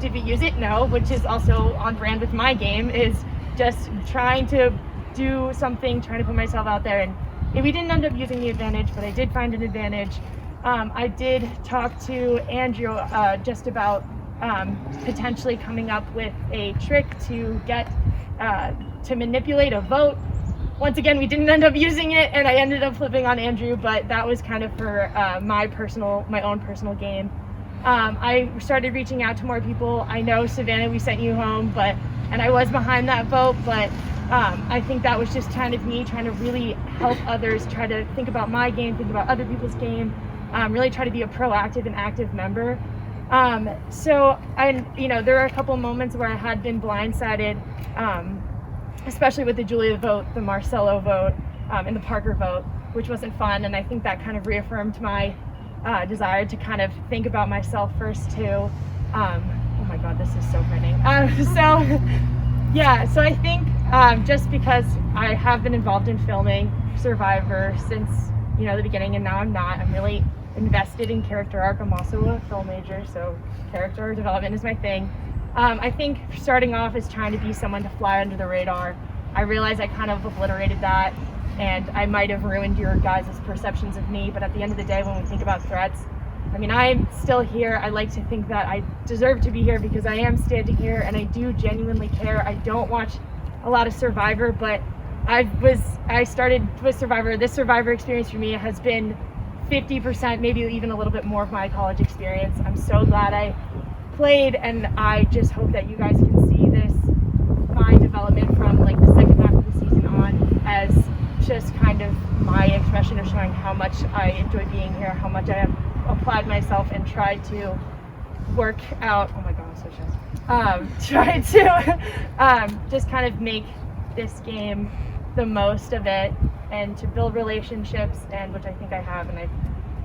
Speaker 3: Did we use it? No, which is also on brand with my game, is just trying to do something, trying to put myself out there. And we didn't end up using the advantage, but I did find an advantage. I did talk to Andrew just about potentially coming up with a trick to get to manipulate a vote. Once again, we didn't end up using it, and I ended up flipping on Andrew, but that was kind of for my own personal gain. I started reaching out to more people. I know, Savannah, we sent you home, and I was behind that vote, but I think that was just kind of me trying to really help others, try to think about my game, think about other people's game, really try to be a proactive and active member. So there are a couple moments where I had been blindsided, especially with the Julia vote, the Marcelo vote, and the Parker vote, which wasn't fun. And I think that kind of reaffirmed my desire to kind of think about myself first too. Oh my God, this is so frightening. So I think just because I have been involved in filming Survivor since the beginning, and now I'm not, I'm really invested in character arc. I'm also a film major, so character development is my thing. I think starting off is trying to be someone to fly under the radar. I realize I kind of obliterated that, and I might have ruined your guys' perceptions of me, but at the end of the day, when we think about threats, I'm still here. I like to think that I deserve to be here because I am standing here, and I do genuinely care. I don't watch a lot of Survivor, but I started with Survivor. This Survivor experience for me has been 50%, maybe even a little bit more of my college experience. I'm so glad I played, and I just hope that you guys can see this fine development from like the second half of the season on as just kind of my expression of showing how much I enjoy being here, how much I have applied myself and tried to work out. Oh my god, I'm so stressed. Try to just kind of make this game the most of it and to build relationships, and which I think I have, and I've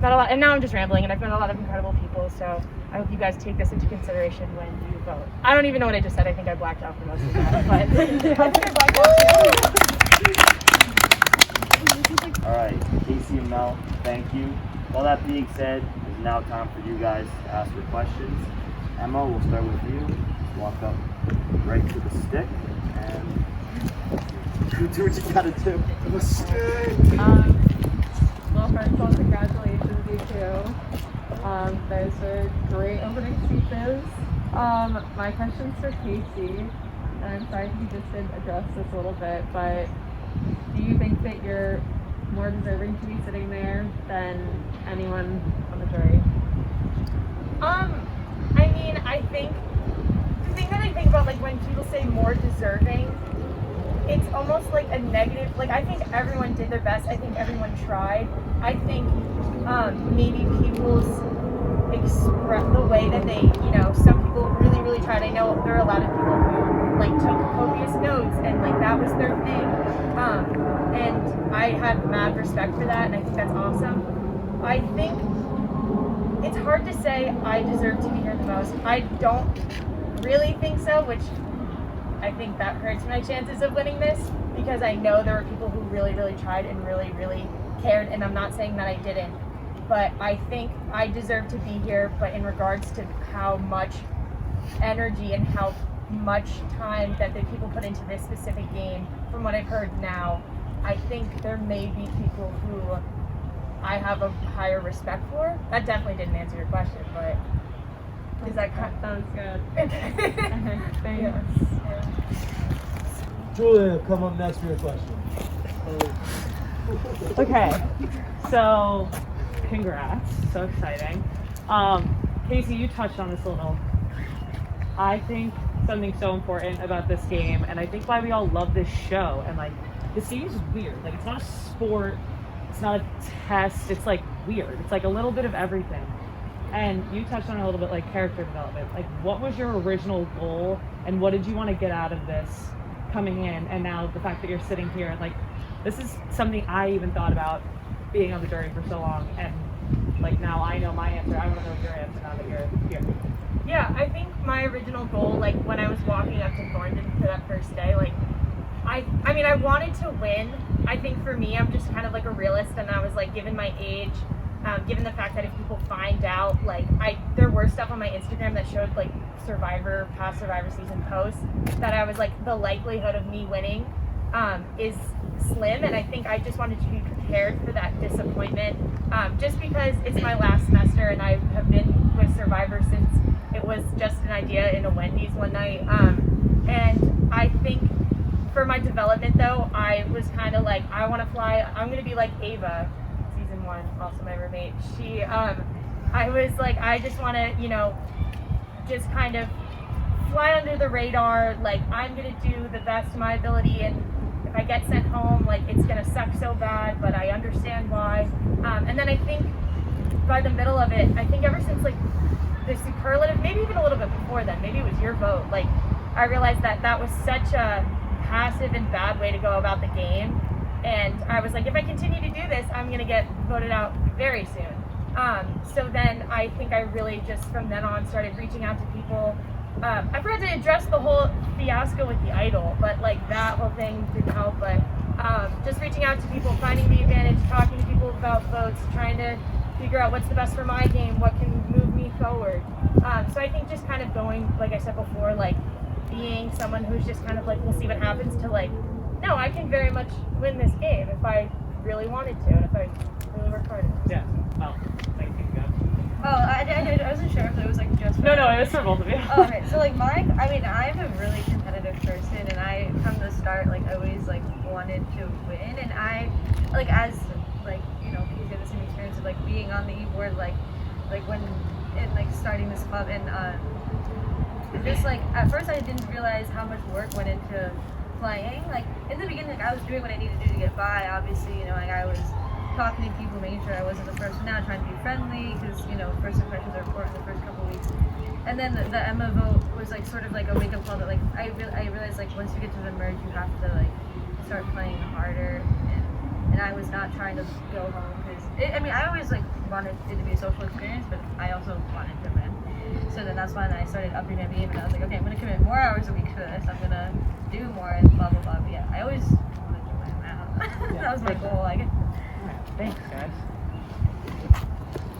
Speaker 3: met a lot, and now I'm just rambling, and I've met a lot of incredible people, so I hope you guys take this into consideration when you vote. I don't even know what I just said. I think I blacked out for most of that, but I think I blacked out too.
Speaker 9: All right, Casey and Mel, thank you. All that being said, it's now time for you guys to ask your questions. Emma, we'll start with you. Just walk up right to the stick and do what you gotta do.
Speaker 5: The stick.
Speaker 3: Well, first of all, congratulations, you two. Those were great opening speeches. My question's for Casey, and I'm sorry if you just did address this a little bit, but do you think that you're more deserving to be sitting there than anyone on the jury? I mean, I think the thing that I think about, like, when people say more deserving, it's almost like a negative. Like, I think everyone did their best. I think everyone tried. I think maybe people's express the way that they, you know, some people really, really tried. I know there are a lot of people who like took copious notes and like that was their thing. And I have mad respect for that, and I think that's awesome. I think it's hard to say I deserve to be here the most. I don't really think so, which I think that hurts my chances of winning this, because I know there were people who really, really tried and really, really cared, and I'm not saying that I didn't, but I think I deserve to be here. But in regards to how much energy and how much time that the people put into this specific game, from what I've heard now, I think there may be people who I have a higher respect for. That definitely didn't answer your question, but is that kind of sounds good? Okay. Thanks. Yeah.
Speaker 13: Julia, come up next for your question.
Speaker 14: Okay, so congrats, so exciting. Casey, you touched on this a little. I think something so important about this game, and I think why we all love this show, and like, this game is weird. Like, it's not a sport, it's not a test, it's like weird. It's like a little bit of everything. And you touched on it a little bit, like character development. Like, what was your original goal, and what did you want to get out of this coming in? And now the fact that you're sitting here, like, this is something I even thought about being on the jury for so long, and like now I know my answer. I want to know your answer now that you're here.
Speaker 3: Yeah, I think my original goal, like when I was walking up to Thornton for that first day, like I mean, I wanted to win. I think for me, I'm just kind of like a realist, and I was like, given my age, given the fact that if people find out, like there were stuff on my Instagram that showed like past Survivor season posts, that I was like, the likelihood of me winning is slim, and I think I just wanted to be prepared for that disappointment, just because it's my last semester and I have been with Survivor since it was just an idea in a Wendy's one night, and I think for my development though, I was kind of like, I want to fly, I'm going to be like Ava, season 1, also my roommate. She, I was like, I just want to, you know, just kind of fly under the radar, like I'm going to do the best of my ability, and if I get sent home, like it's going to suck so bad, but I understand why. And then I think by the middle of it, I think ever since like the superlative, maybe even a little bit before then, maybe it was your vote, like I realized that that was such a passive and bad way to go about the game, and I was like, if I continue to do this, I'm gonna get voted out very soon. So then I think I really just from then on started reaching out to people. I forgot to address the whole fiasco with the idol, but like that whole thing didn't help, but just reaching out to people, finding the advantage, talking to people about votes, trying to figure out what's the best for my game, what can move me forward. So I think just kind of going, like I said before, like being someone who's just kind of like, we'll see what happens, to like, no, I can very much win this game if I really wanted to, and if I really work hard.
Speaker 14: Yeah. Well, thank you, guys.
Speaker 12: Oh, I wasn't sure if it was like just for
Speaker 14: No, it was for both of you.
Speaker 12: Oh, okay, so like I mean, I'm a really competitive person, and I, from the start, like always like wanted to win, and I, like as, like, you know, you get the same experience of like being on the e-board, like when, and like starting this club, and just like, at first I didn't realize how much work went into
Speaker 7: playing. Like in the beginning, like I was doing what I needed to do to get by. Obviously, you know, like I was talking to people, making sure I wasn't the first one out, trying to be friendly, because you know, first impressions are important the first couple weeks. And then the Emma vote was like sort of like a wake up call that like I realized like once you get to the merge, you have to like start playing harder. And I was not trying to go home because I mean I always like wanted it to be a social experience, but I also wanted to win. So then that's when I started upping my game, and I was like, okay, I'm gonna commit more hours a week for this. I'm gonna do more and blah blah blah. But yeah, I always wanted to win. That was my goal. Like.
Speaker 14: Thanks, guys.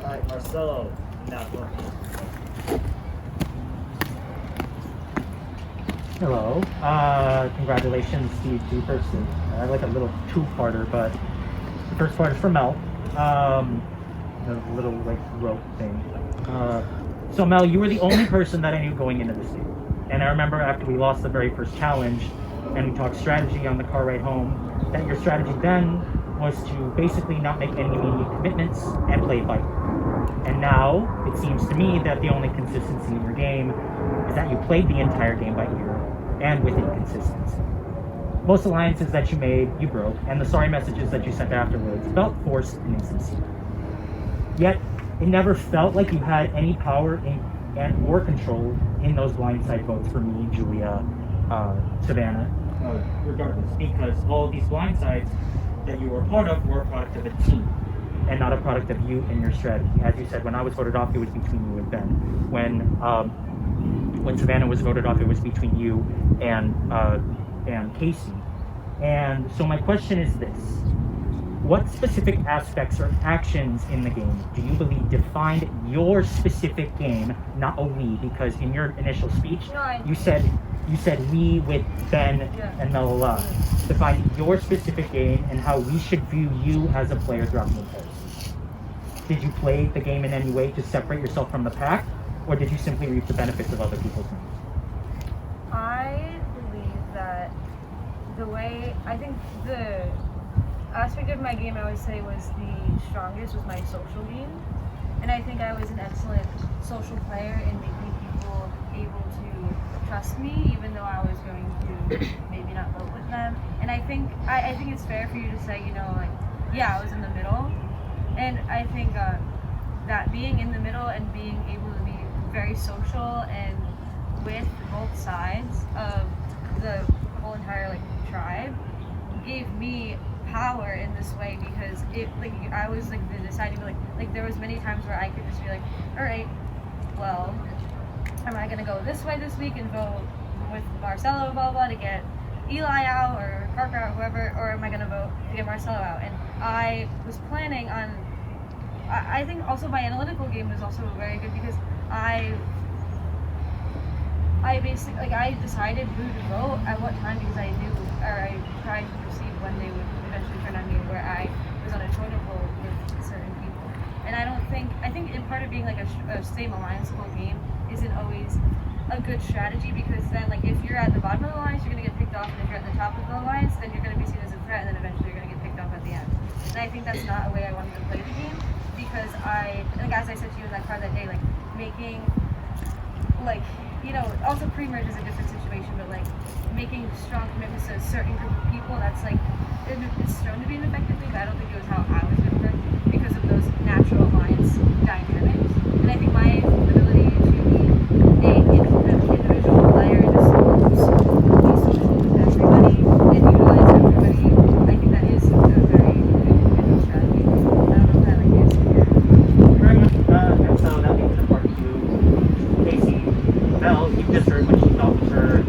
Speaker 9: All right, Marcelo, now for me.
Speaker 15: Hello. Congratulations to you two person. I have like a little two-parter, but the first part is for Mel. The little like rope thing. So Mel, you were the only person that I knew going into this game. And I remember after we lost the very first challenge and we talked strategy on the car ride home, that your strategy then was to basically not make any immediate commitments and play by ear. And now, it seems to me that the only consistency in your game is that you played the entire game by ear and with inconsistency. Most alliances that you made, you broke, and the sorry messages that you sent afterwards felt forced and insincere. Yet, it never felt like you had any power or control in those blindside votes for me, Julia, Savannah, regardless, because all of these blindsides that you were a part of were a product of a team and not a product of you and your strategy. As you said, when I was voted off, it was between you and Ben. When Savannah was voted off, it was between you and Casey. And so my question is this: what specific aspects or actions in the game do you believe defined your specific game, not a we? Because in your initial speech, you said we with Ben and Melala defined your specific game and how we should view you as a player throughout the entire season. Did you play the game in any way to separate yourself from the pack, or did you simply reap the benefits of other people's games?
Speaker 12: I believe that I think the aspect of my game I would say was the strongest was my social game. And I think I was an excellent social player in making people able to trust me, even though I was going to maybe not vote with them. And I think it's fair for you to say, you know, like, yeah, I was in the middle. And I think that being in the middle and being able to be very social and with both sides of the whole entire like tribe gave me power in this way, because it like I was like the deciding like there was many times where I could just be like, all right, well, am I gonna go this way this week and vote with Marcelo blah blah to get Eli out or Parker out, whoever, or am I gonna vote to get Marcelo out? And I was planning on I think also my analytical game was also very good, because I basically like I decided who to vote at what time, because I knew, or I tried to perceive when they would eventually turn on me, where I was on a totem pole with certain people. And I think in part of being like a same alliance-able game isn't always a good strategy, because then like if you're at the bottom of the alliance, you're gonna get picked off, and if you're at the top of the alliance, then you're gonna be seen as a threat, and then eventually you're gonna get picked off at the end. And I think that's not a way I wanted to play the game, because like as I said to you in that car that day, like making like, you know, also pre-merge is a different situation, but like making strong commitments to a certain group of people, that's like, it's shown to be an effective thing, but I don't think it was how I was going to work, because of those natural alliance dynamics. And I think my ability to be an individual player and just be social with everybody and utilize everybody, I think that is a very good strategy. I don't know if that like answers your
Speaker 15: Very much. And so that leads to part two. Casey, Mel, you just heard what she thought was her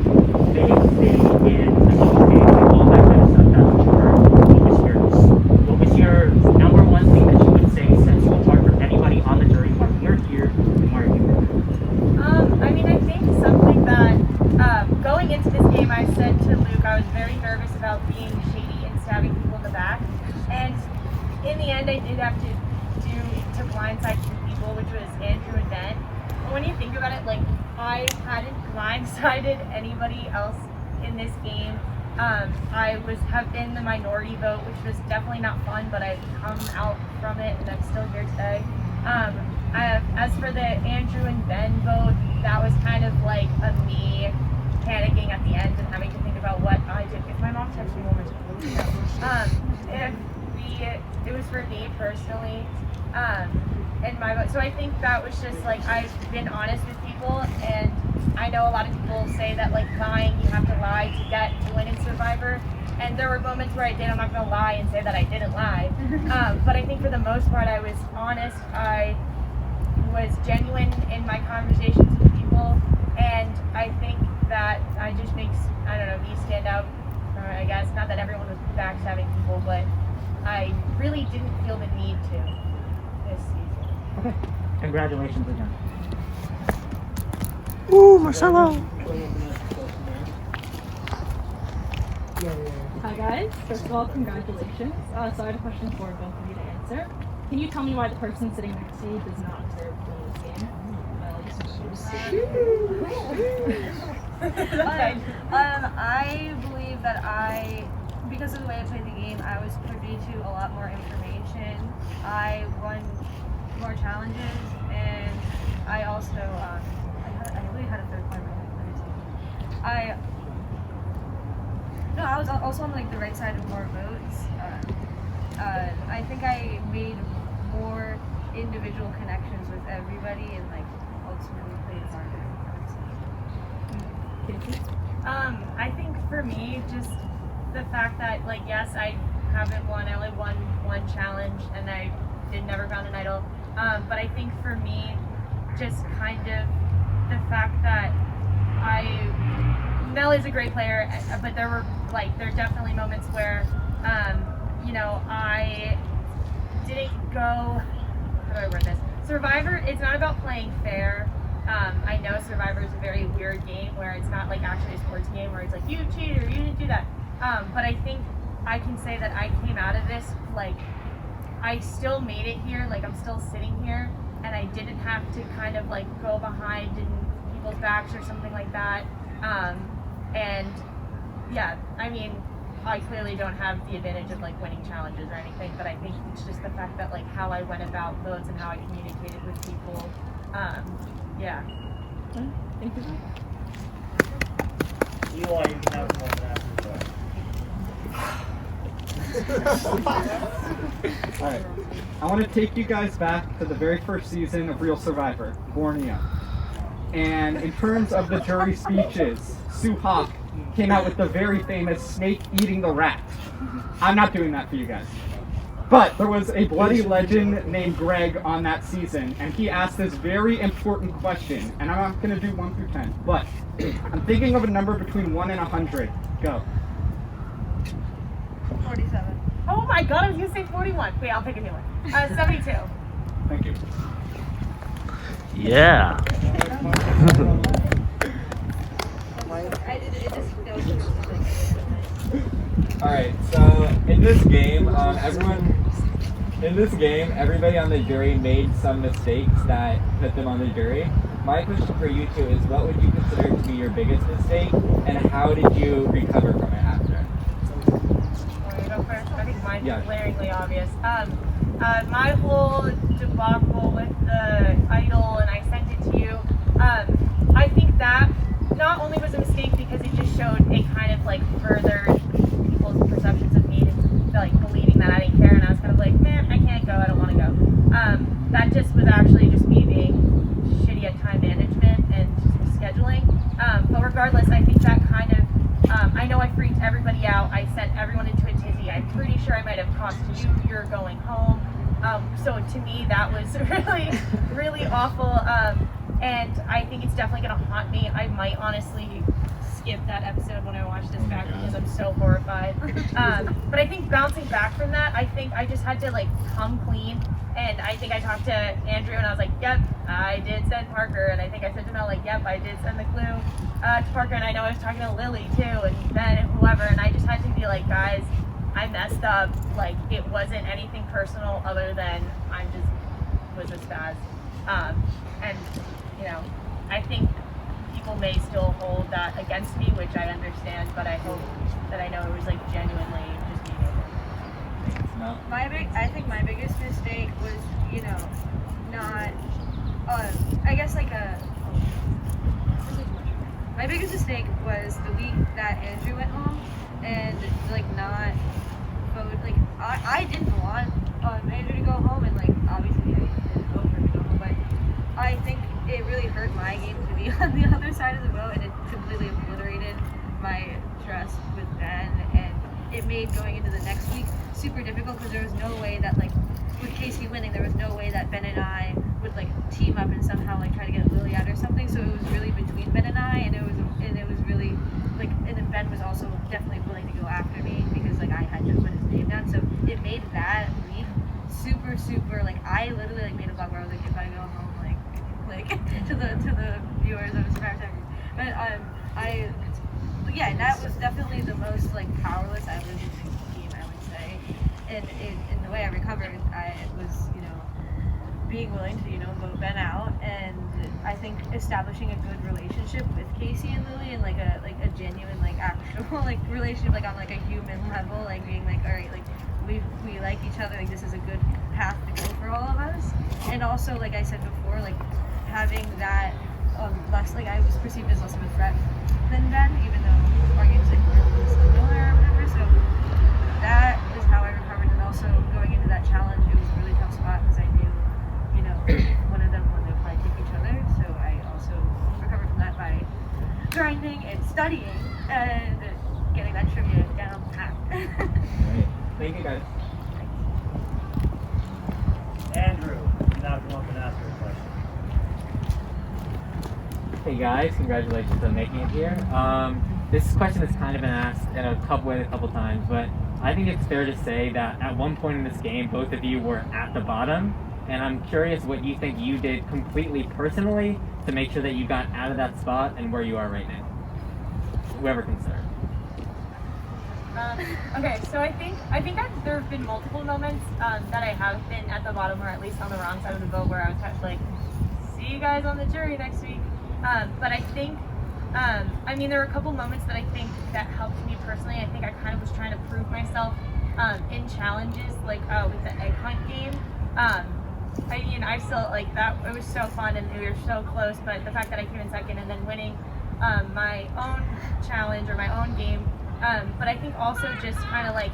Speaker 15: biggest thing in the game, all that kind of stuff. That's what you heard. What was your number one thing that you would say sets you apart from anybody on the jury? Why you're here and why are you here?
Speaker 3: I mean, I think something that going into this game, I said to Luke, I was very nervous about being shady and stabbing people in the back, and in the end, I did have to blindside two people, which was Andrew and Ben. But when you think about it, like, I hadn't blindsided anybody else in this game. I have been the minority vote, which was definitely not fun, but I've come out from it, and I'm still here today. As for the Andrew and Ben vote, that was kind of like me panicking at the end and having to think about about what I did. If my mom texted me one more time, it was for me personally, and my vote. So I think that was just like, I've been honest with people, and I know a lot of people say that like lying, you have to lie to win in Survivor. And there were moments where I did. I'm not gonna lie and say that I didn't lie, but I think for the most part I was honest. I was genuine in my conversations with people, and I think that I just makes, I don't know, me stand out. I guess not that everyone was backstabbing people, but I really didn't feel the need to this season.
Speaker 15: Okay. Congratulations again.
Speaker 4: Ooh, Marcelo.
Speaker 16: Hi guys, first of all, congratulations. So I had a question for both of you to answer. Can you tell me why the person sitting next to you does not deserve to win this game?
Speaker 12: I believe that because of the way I played the game, I was privy to a lot more information. I won more challenges, and I also, I really had a third point. I was also on like the right side of more votes. I think I made more individual connections with everybody, and like ultimately played harder.
Speaker 3: I think for me, just the fact that like, yes, I haven't won. I only won one challenge, and I never found an idol. But I think for me, just kind of the fact that Mel is a great player, but there are definitely moments where, you know, I didn't go, how do I word this? Survivor, it's not about playing fair. I know Survivor is a very weird game where it's not like actually a sports game where it's like, you cheated or you didn't do that. But I think I can say that I came out of this, like, I still made it here, like I'm still sitting here, and I didn't have to kind of like go behind in people's backs or something like that. And yeah, I mean, I clearly don't have the advantage of like winning challenges or anything, but I think it's just the fact that like how I went about votes and how I communicated with people. Yeah.
Speaker 16: Thank you.
Speaker 15: Eli, you can have one after. Alright, I want to take you guys back to the very first season of Real Survivor, Borneo. And in terms of the jury speeches, Sue Hawk came out with the very famous snake eating the rat. I'm not doing that for you guys. But there was a bloody legend named Greg on that season, and he asked this very important question, and I'm not going to do 1 through 10, but I'm thinking of a number between 1 and 100. Go.
Speaker 3: 47. Oh my god, I was going to say 41. Wait, I'll pick a new one. 72.
Speaker 15: Thank you.
Speaker 9: Yeah.
Speaker 17: Alright, so in this game, everybody on the jury made some mistakes that put them on the jury. My question for you two is, what would you consider to be your biggest mistake, and how did you recover from it after?
Speaker 3: Want me to go first? I think mine's glaringly obvious. My whole debacle with the idol, and I sent it to you, I think that not only was a mistake because it just showed a kind of like further people's perceptions of me, like believing that I didn't care, and I was kind of like, man, I can't go, I don't want to go. That just was actually just me being shitty at time management and just scheduling. But regardless, I think that kind of, I know I freaked everybody out. I sent everyone into a tizzy. I'm pretty sure I might have cost you your going home. So to me, that was really, really awful. And I think it's definitely going to haunt me. I might honestly skip that episode when I watch this back because I'm so horrified. But I think bouncing back from that, I think I just had to like come clean. And I think I talked to Andrew and I was like, yep, I did send Parker. And I think I said to Mel, like, yep, I did send the clue to Parker. And I know I was talking to Lily too, and Ben and whoever. And I just had to be like, guys, I messed up. Like, it wasn't anything personal other than I just was a spaz. And, you know, I think people may still hold that against me, which I understand, but I hope that I know it was like genuinely just me.
Speaker 17: No.
Speaker 12: I think my biggest mistake was, you know, not, I guess like My biggest mistake was the week that Andrew went home and like not vote. Like I didn't want Andrew to go home, and like obviously I didn't vote for him to go home, but I think it really hurt my game to be on the other side of the vote, and it completely obliterated my trust with Ben, and it made going into the next week super difficult because there was no way that like with Casey winning, there was no way that Ben and I would like team up and somehow like try to get Lily out or something. So it was really between Ben and I, and it was really like, and then Ben was also definitely willing to go after me because like I had to put his name down. So it made that week super like I literally like made a blog where I was like, if I go home like to the viewers of Survivor, but yeah, that was definitely the most like powerless I was in the team, I would say. And in the way I recovered, I was, you know, being willing to, you know, vote Ben out, and I think establishing a good relationship with Casey and Lily, and like a genuine like actual like relationship, like on like a human level, like being like, all right, like we like each other, like this is a good path to go for all of us. And also, like I said before, like having that less, like I was perceived as less of a threat than Ben, even though our games like were really similar or whatever. So that is how I recovered. And also going into that challenge, it was a really tough spot because I knew, you know, one of them wanted to probably take each other. So I also recovered from that by grinding and studying and getting that trivia down pat.
Speaker 17: Alright. Thank you guys.
Speaker 15: Andrew, now come up and ask her a question.
Speaker 17: Hey guys, congratulations on making it here. This question has kind of been asked in a couple times, but I think it's fair to say that at one point in this game, both of you were at the bottom, and I'm curious what you think you did completely personally to make sure that you got out of that spot and where you are right now. Whoever can start.
Speaker 3: Okay, so I think that there have been multiple moments that I have been at the bottom, or at least on the wrong side of the boat, where I was kind of like, see you guys on the jury next week. But I think, I mean, there were a couple moments that I think that helped me personally. I think I kind of was trying to prove myself in challenges, like with the egg hunt game. I mean, I still, like, that, it was so fun and we were so close, but the fact that I came in second and then winning my own challenge or my own game. But I think also just kind of like,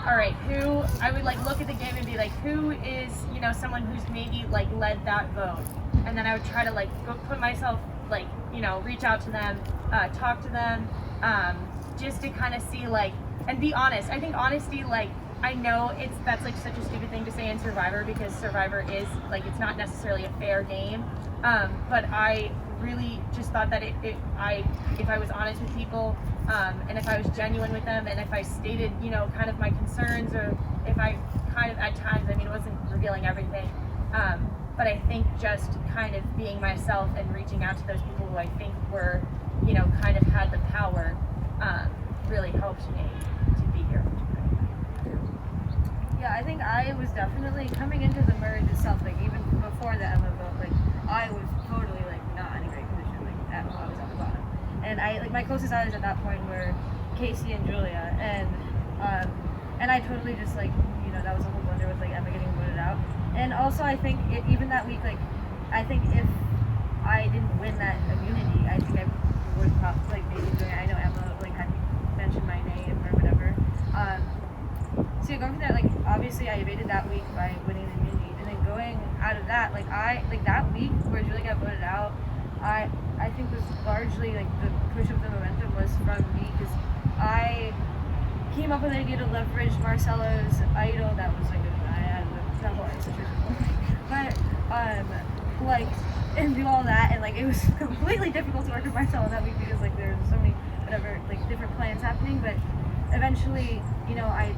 Speaker 3: all right, who, I would like look at the game and be like, who is, you know, someone who's maybe like led that vote? And then I would try to like go put myself, like, you know, reach out to them, talk to them, just to kind of see like, and be honest. I think honesty, like, I know that's like such a stupid thing to say in Survivor, because Survivor is like, it's not necessarily a fair game. But I really just thought that if I was honest with people, and if I was genuine with them, and if I stated, you know, kind of my concerns, or if I kind of at times, I mean, it wasn't revealing everything, but I think just kind of being myself and reaching out to those people who I think were, you know, kind of had the power, really helped me to be here.
Speaker 12: Yeah, I think I was definitely coming into the merge itself, like even before the Emma vote, like I was totally like not in a great condition, like at all, I was at the bottom. And I, like, my closest allies at that point were Casey and Julia, and I totally just, like, you know, that was a whole blunder with like Emma getting voted out. And also I think even that week, like, I think if I didn't win that immunity, I think I would probably, like, maybe doing it. I know Emma like had mentioned my name or whatever. So going from there, like, obviously I evaded that week by winning the immunity, and then going out of that, like, that week where Julia got voted out, I think was largely like the push of the momentum was from me, because I came up with an idea to leverage Marcelo's idol. That was like I had the whole situation, but like, and do all that, and like it was completely difficult to work with Marcelo that week because like there were so many whatever like different plans happening. But eventually, you know, I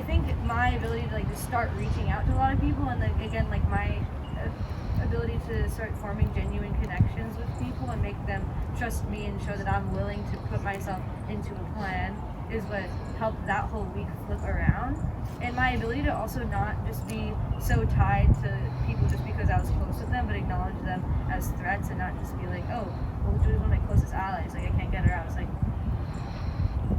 Speaker 12: think my ability to like just start reaching out to a lot of people, and then again like my ability to start forming genuine connections with people and make them trust me and show that I'm willing to put myself into a plan is what helped that whole week flip around. And my ability to also not just be so tied to people just because I was close with them, but acknowledge them as threats and not just be like, oh, well, Julie's one of my closest allies, like I can't get her out. It's like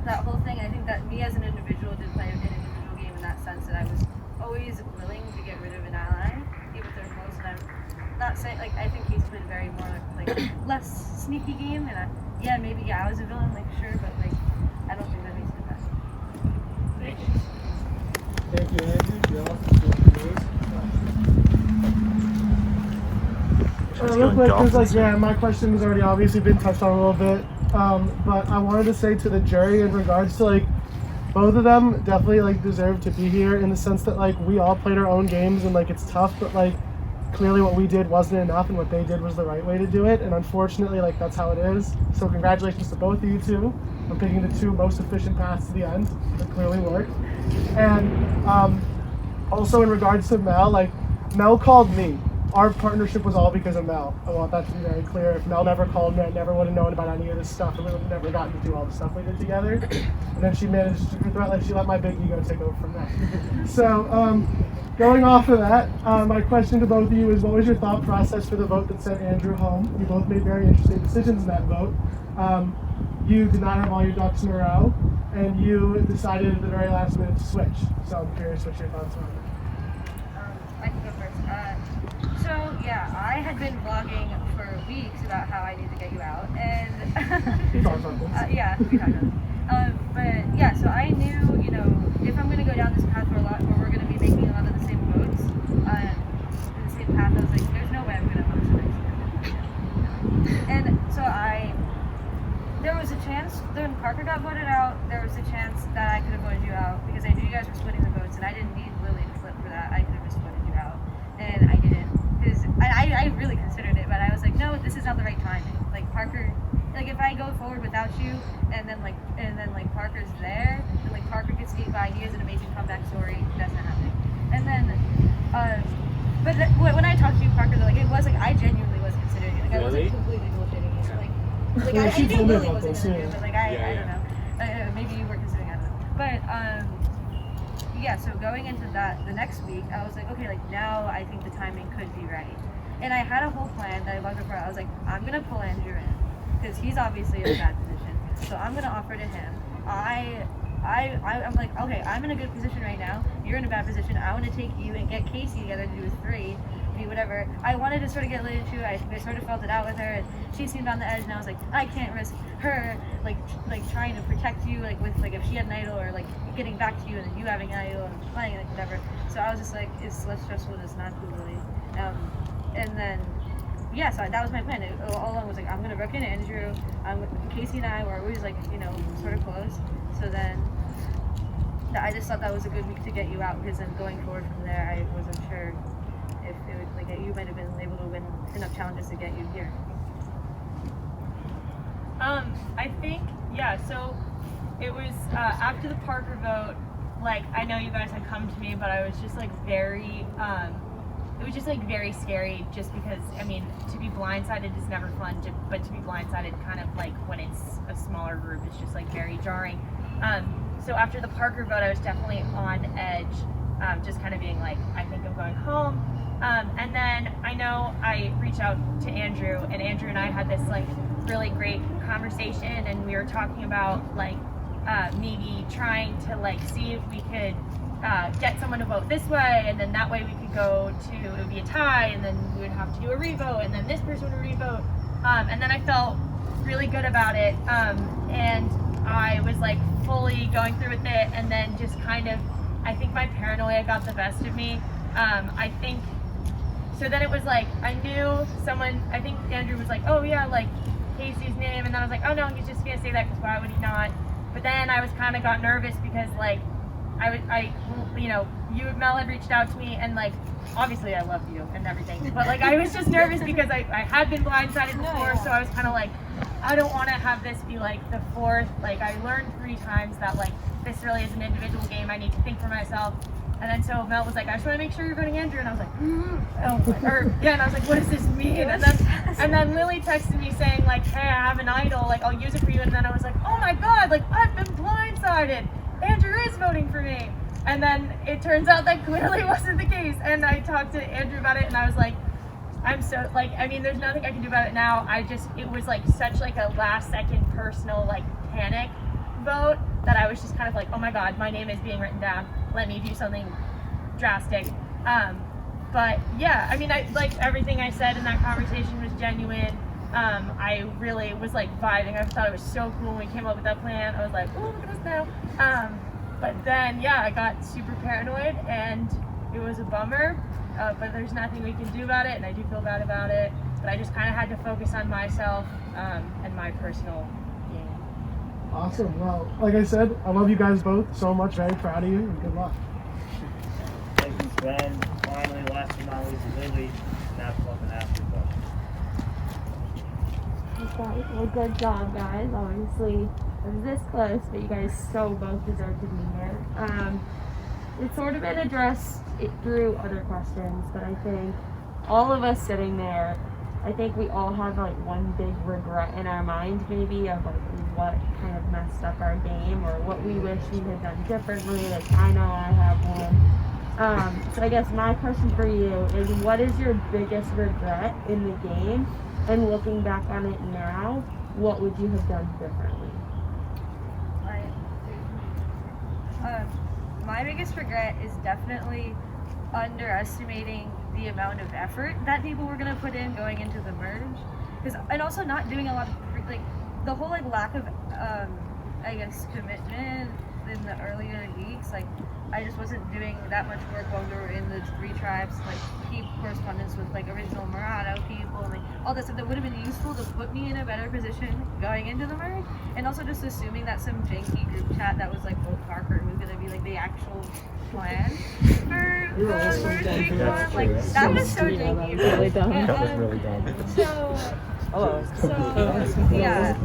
Speaker 12: that whole thing. I think that me as an individual did play an individual game in that sense, that I was always willing to get rid of an ally, even if they're close. And I'm not saying, like, I think he's played very more like less sneaky game, and maybe I was a villain, like sure, but like I don't think that makes it best.
Speaker 9: Thank you.
Speaker 13: Thank you, Andrew. You're awesome.
Speaker 5: Real quick, because my question has already obviously been touched on a little bit, but I wanted to say to the jury in regards to like both of them definitely like deserve to be here in the sense that like we all played our own games and like it's tough, but like clearly what we did wasn't enough and what they did was the right way to do it, and unfortunately like that's how it is. So congratulations to both of you two on picking the two most efficient paths to the end that clearly worked. And also in regards to Mel, like Mel called me. Our partnership was all because of Mel. I want that to be very clear. If Mel never called me, I never would have known about any of this stuff, and we would have never gotten to do all the stuff we did together. And then she managed to she let my big ego take over from that. So going off of that, my question to both of you is, what was your thought process for the vote that sent Andrew home? You both made very interesting decisions in that vote. You did not have all your ducks in a row, and you decided at the very last minute to switch. So I'm curious what your thoughts are.
Speaker 12: I can go first. So yeah, I had been vlogging for weeks about how I need to get you out, and yeah, we talked about it. But yeah, so I knew, you know, if I'm gonna go down this path for a lot, where we're gonna be making a lot of the same votes, in the same path, I was like, there's no way I'm gonna host next year. And so there was a chance when Parker got voted out, there was a chance that I could have voted you out because I knew you guys were splitting the votes, and I didn't need Lily to flip for that. I could have just voted you out, and I didn't. I really considered it, but I was like, no, this is not the right timing. Like Parker, like if I go forward without you, and then Parker's there, and like Parker gets beat by, he has an amazing comeback story. That's not happening. And then, when I talked to you, Parker, like it was like I genuinely was considering it. Like I wasn't completely bullshitting it. Like I knew Lily wasn't gonna do it, but like I don't know. Maybe you were considering, I don't know. But yeah, so going into that the next week, I was like, okay, like now I think the timing could be right. And I had a whole plan that I walked before. I was like, I'm gonna pull Andrew in because he's obviously in a bad position. So I'm gonna offer to him. I'm like, okay, I'm in a good position right now. You're in a bad position. I want to take you and get Casey together to do a 3, do whatever. I wanted to sort of get Lily too. I sort of felt it out with her, and she seemed on the edge. And I was like, I can't risk her like trying to protect you, like with like if she had an idol or like getting back to you and then you having an idol and playing like whatever. So I was just like, it's less stressful, just not cool, Lily. And then, yeah, so that was my plan. All along was like, I'm gonna rook in Andrew. Casey and I were always like, you know, sort of close. So then, I just thought that was a good week to get you out because then going forward from there, I wasn't sure if it would like you might have been able to win enough challenges to get you here.
Speaker 3: I think so it was after the Parker vote. Like I know you guys had come to me, but I was just like very. It was just like very scary just because, I mean, to be blindsided is never fun, but to be blindsided kind of like when it's a smaller group, it's just like very jarring. So after the Parker vote, I was definitely on edge, just kind of being like, I think I'm going home. And then I know I reached out to Andrew, and Andrew and I had this like really great conversation, and we were talking about like maybe trying to like see if we could get someone to vote this way, and then that way we could go to, it would be a tie, and then we would have to do a revote, and then this person would revote. And then I felt really good about it, and I was like fully going through with it, and then just kind of, I think my paranoia got the best of me. I think, so then it was like, I knew someone, I think Andrew was like, oh yeah, like Casey's name, and then I was like, oh no, he's just gonna say that because why would he not? But then I was kind of got nervous because like, you know, you and Mel had reached out to me, and like, obviously I love you and everything, but like I was just nervous because I had been blindsided before, so I was kind of like, I don't want to have this be like the 4th, like I learned 3 times that like this really is an individual game, I need to think for myself. And then so Mel was like, I just want to make sure you're voting Andrew, and I was like, and I was like, what does this mean? And then Lily texted me saying like, hey, I have an idol, like I'll use it for you, and then I was like, oh my god, like I've been blindsided, Andrew is voting for me. And then it turns out that clearly wasn't the case, and I talked to Andrew about it, and I was like, I'm so, like, I mean, there's nothing I can do about it now. It was like such like a last second personal like panic vote that I was just kind of like, oh my god, my name is being written down, let me do something drastic. But yeah, I mean, I like everything I said in that conversation was genuine. I really was like vibing. I thought it was so cool when we came up with that plan. I was like, oh, look at us now. But then, yeah, I got super paranoid and it was a bummer, but there's nothing we can do about it, and I do feel bad about it. But I just kind of had to focus on myself and my personal game.
Speaker 5: Awesome. Well, like I said, I love you guys both so much. Very proud of you, and good luck.
Speaker 9: Thank you, Sven. Finally, last but not least, Lily. Snap up and ask your question.
Speaker 8: Okay, well, good job, guys. Obviously, it was this close, but you guys so both deserve to be here. It's sort of been addressed through other questions, but I think all of us sitting there, I think we all have like one big regret in our mind, maybe, of like what kind of messed up our game or what we wish we had done differently. Like, I know I have one. So I guess my question for you is, what is your biggest regret in the game? And looking back on it now, what would you have done differently?
Speaker 7: My biggest regret is definitely underestimating the amount of effort that people were going to put in going into the merge, and also not doing a lot of like the whole like lack of I guess commitment in the earlier weeks. Like, I just wasn't doing that much work while we were in the 3 tribes, like keep correspondence with like original Murado people and like all that stuff that would have been useful to put me in a better position going into the merge. And also just assuming that some janky group chat that was like both Parker was gonna be like the actual plan for the merge week 1. Like, that was so janky.
Speaker 2: Really dumb.
Speaker 9: That was really dumb.
Speaker 7: So
Speaker 2: Hello.
Speaker 7: yeah,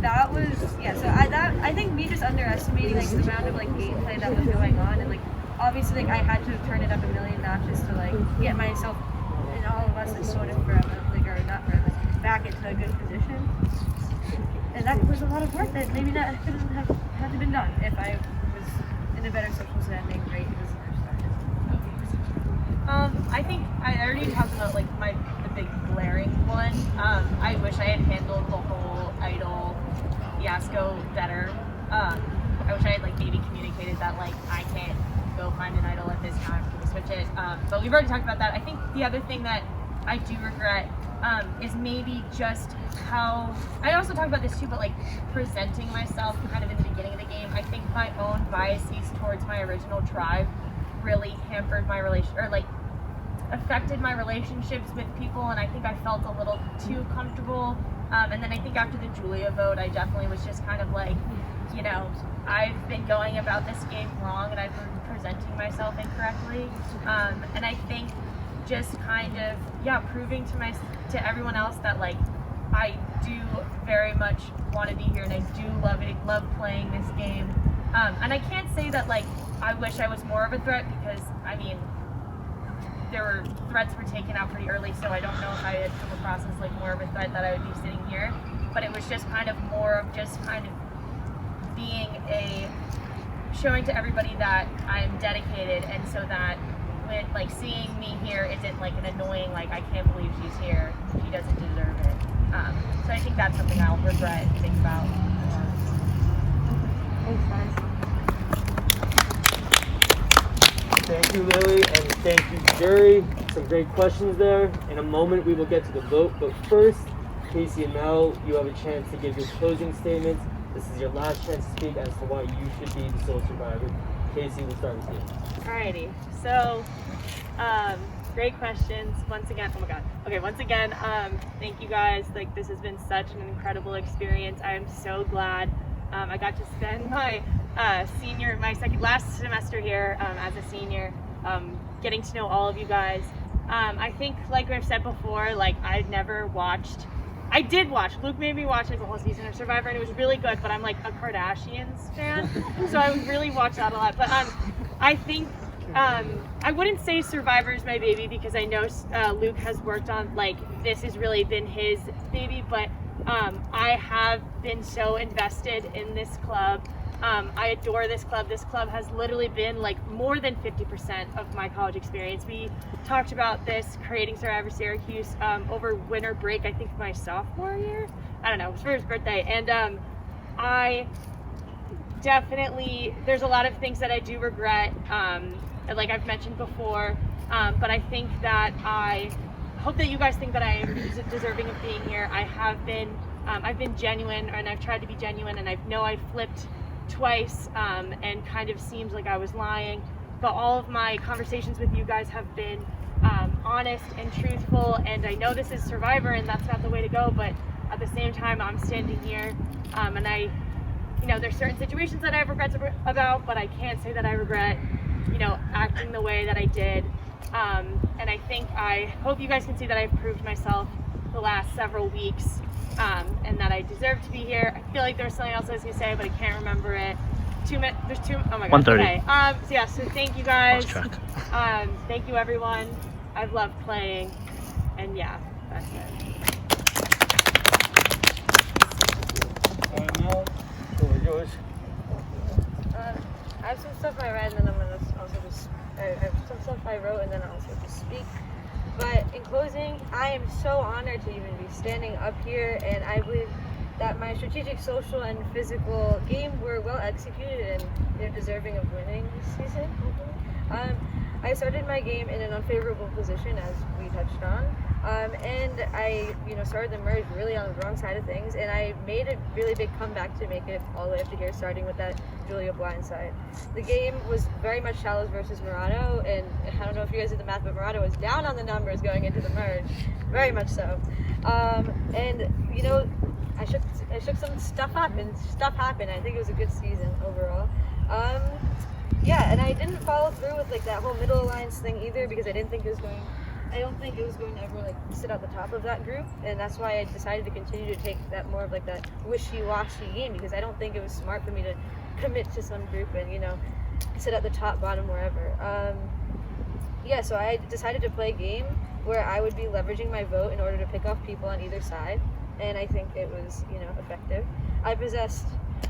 Speaker 7: that was, yeah, so I think me just underestimating like the amount of like gameplay that was going on, and like obviously like I had to turn it up a million notches to like get myself and all of us like sort of forever, like, or not forever, back into a good position. And that was a lot of work that maybe that couldn't have had to been done if I was in a better social standing rate as the merge started.
Speaker 3: I think I already talked about like the big glaring one. I wish I had handled the whole idol fiasco better. I wish I had like maybe communicated that like I can't go find an idol at this time, can we switch it? But we've already talked about that. I think the other thing that I do regret is maybe just how, I also talked about this too, but like presenting myself kind of in the beginning of the game. I think my own biases towards my original tribe really hampered my affected my relationships with people, and I think I felt a little too comfortable. And then I think after the Julia vote, I definitely was just kind of like, you know, I've been going about this game wrong and I've been presenting myself incorrectly. And I think just kind of, yeah, proving to everyone else that like I do very much want to be here and I do love playing this game. And I can't say that like I wish I was more of a threat, because I mean, threats were taken out pretty early, so I don't know if I had come across as like more of a threat that I would be sitting here. But it was just kind of more of just kind of being showing to everybody that I'm dedicated, and so that when like seeing me here isn't like an annoying like I can't believe she's here, she doesn't deserve it. So I think that's something I'll regret and think about.
Speaker 8: Thanks, guys.
Speaker 2: Thank you, Lily, and thank you, jury. Some great questions there. In a moment, we will get to the vote, but first, Casey and Mel, you have a chance to give your closing statements. This is your last chance to speak as to why you should be the Sole Survivor. Casey, we'll start with you.
Speaker 3: Alrighty, so great questions once again. Oh my god. Okay, once again, thank you guys. Like, this has been such an incredible experience. I am so glad I got to spend my last semester here as a senior, getting to know all of you guys. I think, like I've said before, like I did watch, Luke made me watch like the whole season of Survivor, and it was really good, but I'm like a Kardashians fan, so I would really watch that a lot. But I think I wouldn't say Survivor is my baby, because I know Luke has worked on, like, this has really been his baby, but I have been so invested in this club. I adore this club. This club has literally been like more than 50% of my college experience. We talked about this, creating Survivor Syracuse, over winter break, I think my sophomore year. I don't know, it was for his birthday. And I definitely, there's a lot of things that I do regret, like I've mentioned before, but I think that I hope that you guys think that I am deserving of being here. I have been, I've been genuine, and I've tried to be genuine, and I know I flipped twice, and kind of seems like I was lying, but all of my conversations with you guys have been honest and truthful, and I know this is Survivor and that's not the way to go, but at the same time I'm standing here, and I, you know, there's certain situations that I have regrets about, but I can't say that I regret, you know, acting the way that I did. And I hope you guys can see that I've proved myself the last several weeks, and that I deserve to be here. I feel like there was something else I was gonna say, but I can't remember it. Oh my god.
Speaker 9: 1:30.
Speaker 3: Okay. So yeah, so thank you guys. Thank you everyone. I've loved playing, and yeah, that's it.
Speaker 2: Alright, Mel, what was yours?
Speaker 8: I have some stuff I read, and then I'm gonna also just. I have some stuff I wrote, and then I'll also just speak. But in closing, I am so honored to even be standing up here, and I believe that my strategic, social, and physical game were well executed, and they're deserving of winning this season. I started my game in an unfavorable position, as we touched on, and I, started the merge really on the wrong side of things, and I made a really big comeback to make it all the way up to here, starting with that Julia blindside. The game was very much Shallows versus Murano, and I don't know if you guys did the math, but Murano was down on the numbers going into the merge, very much so. And I shook some stuff up, and stuff happened. I think it was a good season overall. Yeah, and I didn't follow through with that whole middle alliance thing either, because I don't think it was going to ever sit at the top of that group, and that's why I decided to continue to take that more of that wishy-washy game, because I don't think it was smart for me to commit to some group and sit at the top, bottom, wherever. Yeah, so I decided to play a game where I would be leveraging my vote in order to pick off people on either side, and I think it was effective. I possessed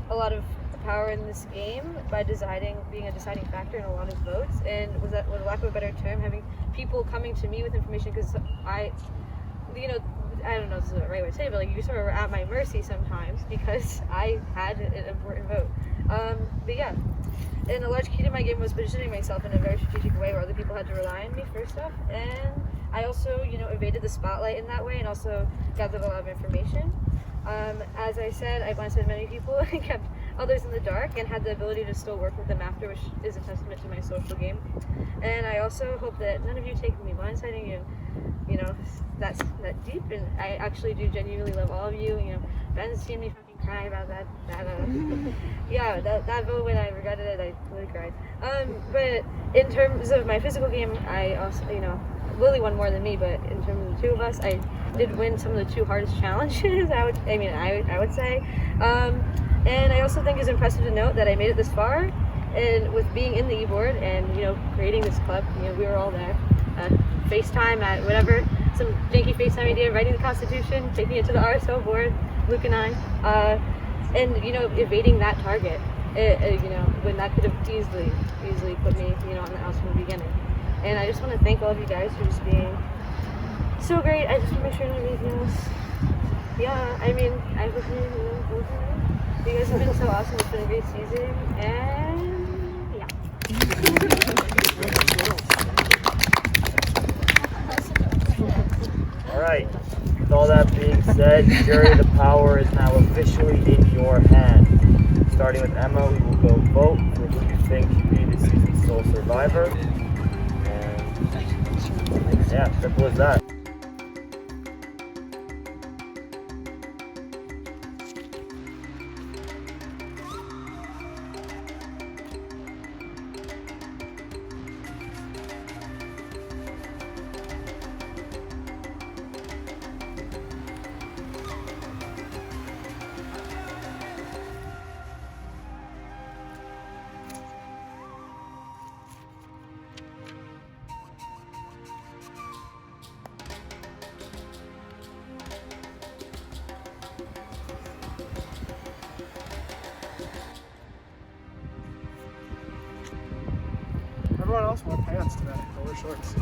Speaker 8: a lot of power in this game by being a deciding factor in a lot of votes, and with lack of a better term, having people coming to me with information, because I don't know if this is the right way to say it, but you sort of were at my mercy sometimes because I had an important vote. But yeah, and a large key to my game was positioning myself in a very strategic way where other people had to rely on me first off, and I also evaded the spotlight in that way and also gathered a lot of information. As I said, I blindsided many people and kept others in the dark, and had the ability to still work with them after, which is a testament to my social game. And I also hope that none of you take me blindsiding and that's that deep, and I actually do genuinely love all of you. Ben's seen me fucking cry about that yeah, that vote, when I regretted it, I really cried. But in terms of my physical game, I also, Lily won more than me, but in terms of the two of us, I did win some of the two hardest challenges, I would say. And I also think it's impressive to note that I made it this far, and with being in the e-board and creating this club, we were all there. FaceTime at whatever, some janky FaceTime idea, writing the Constitution, taking it to the RSO board, Luke and I, and evading that target. When that could have easily put me on the house from the beginning. And I just want to thank all of you guys for just being so great. I just want to make sure everything else. Yeah, I hope you guys have been so awesome. It's been a great season, and yeah.
Speaker 9: All right. With all that being said, jury, the power is now officially in your hands. Starting with Emma, we will go vote for who you think should be the Fifth Sole Syrvivor. And yeah, simple as that.
Speaker 5: Everyone else wore pants today. I wear shorts.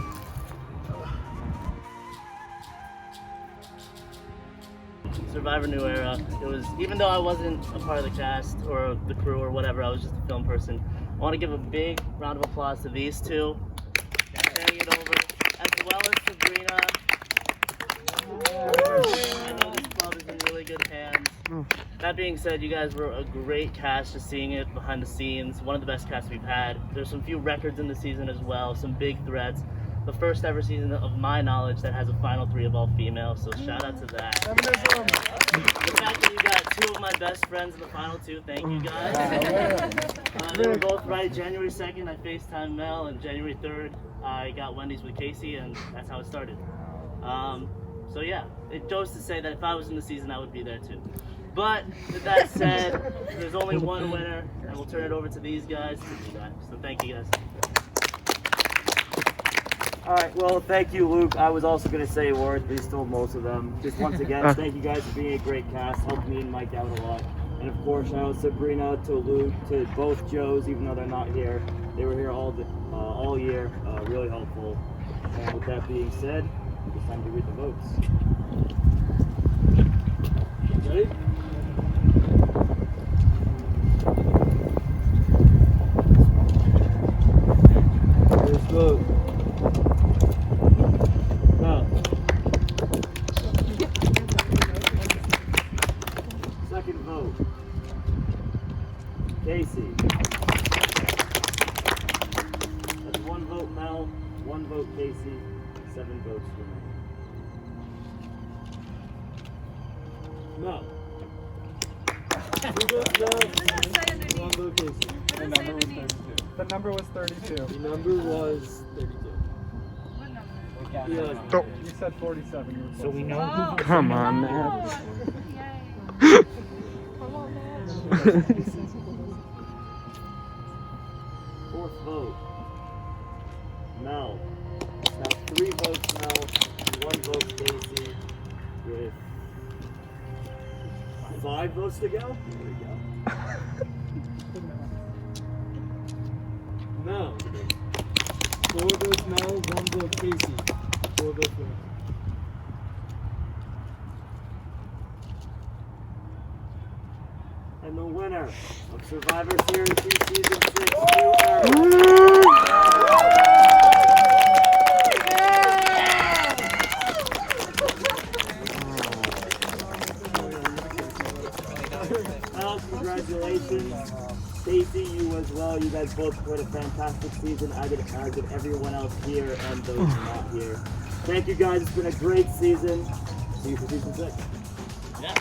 Speaker 1: Survivor New Era. It was, even though I wasn't a part of the cast or the crew or whatever, I was just a film person. I want to give a big round of applause to these two carrying it over, as well as Sabrina I know this club is in really good hands. That being said, you guys were a great cast, just seeing it behind the scenes. One of the best casts we've had. There's some few records in the season as well, some big threats. The first ever season of my knowledge that has a final 3 of all females, so shout out to that. The fact that you got 2 of my best friends in the final 2, thank you guys. They were both right. January 2nd, I FaceTimed Mel, and January 3rd, I got Wendy's with Casey, and that's how it started. So yeah, it goes to say that if I was in the season, I would be there too. But with that said, there's only one winner, and we'll turn it over to these guys to do that. So thank you guys.
Speaker 9: All right, well, thank you, Luke. I was also going to say a word, but he stole most of them. Just once again, thank you guys for being a great cast. Helped me and Mike out a lot. And of course, shout out to Sabrina, to Luke, to both Joes, even though they're not here. They were here all year, really helpful. And with that being said, it's time to read the votes. Ready? First vote. No. Second vote. Casey. That's 1 vote Mel, 1 vote Casey, 7 votes for me. No. 2 votes Mel, 1 vote Casey.
Speaker 10: The number was 32. The number was 32.
Speaker 9: The number was 32.
Speaker 10: Yeah, you said 47. You were
Speaker 9: So we know
Speaker 10: who.
Speaker 2: Come on, man.
Speaker 9: Fourth vote. Mel. Now 3 votes Mel, 1 vote Casey, with 5 votes to go. There we go. Mel. 4 votes Mel, 1 vote Casey. 4 votes Mel. And the winner of Survivor Syracuse Season 6, Well, congratulations. Stacey, you as well. You guys both played a fantastic season, as did everyone else here and those not here. Thank you guys. It's been a great season. See you for Season 6. Yeah.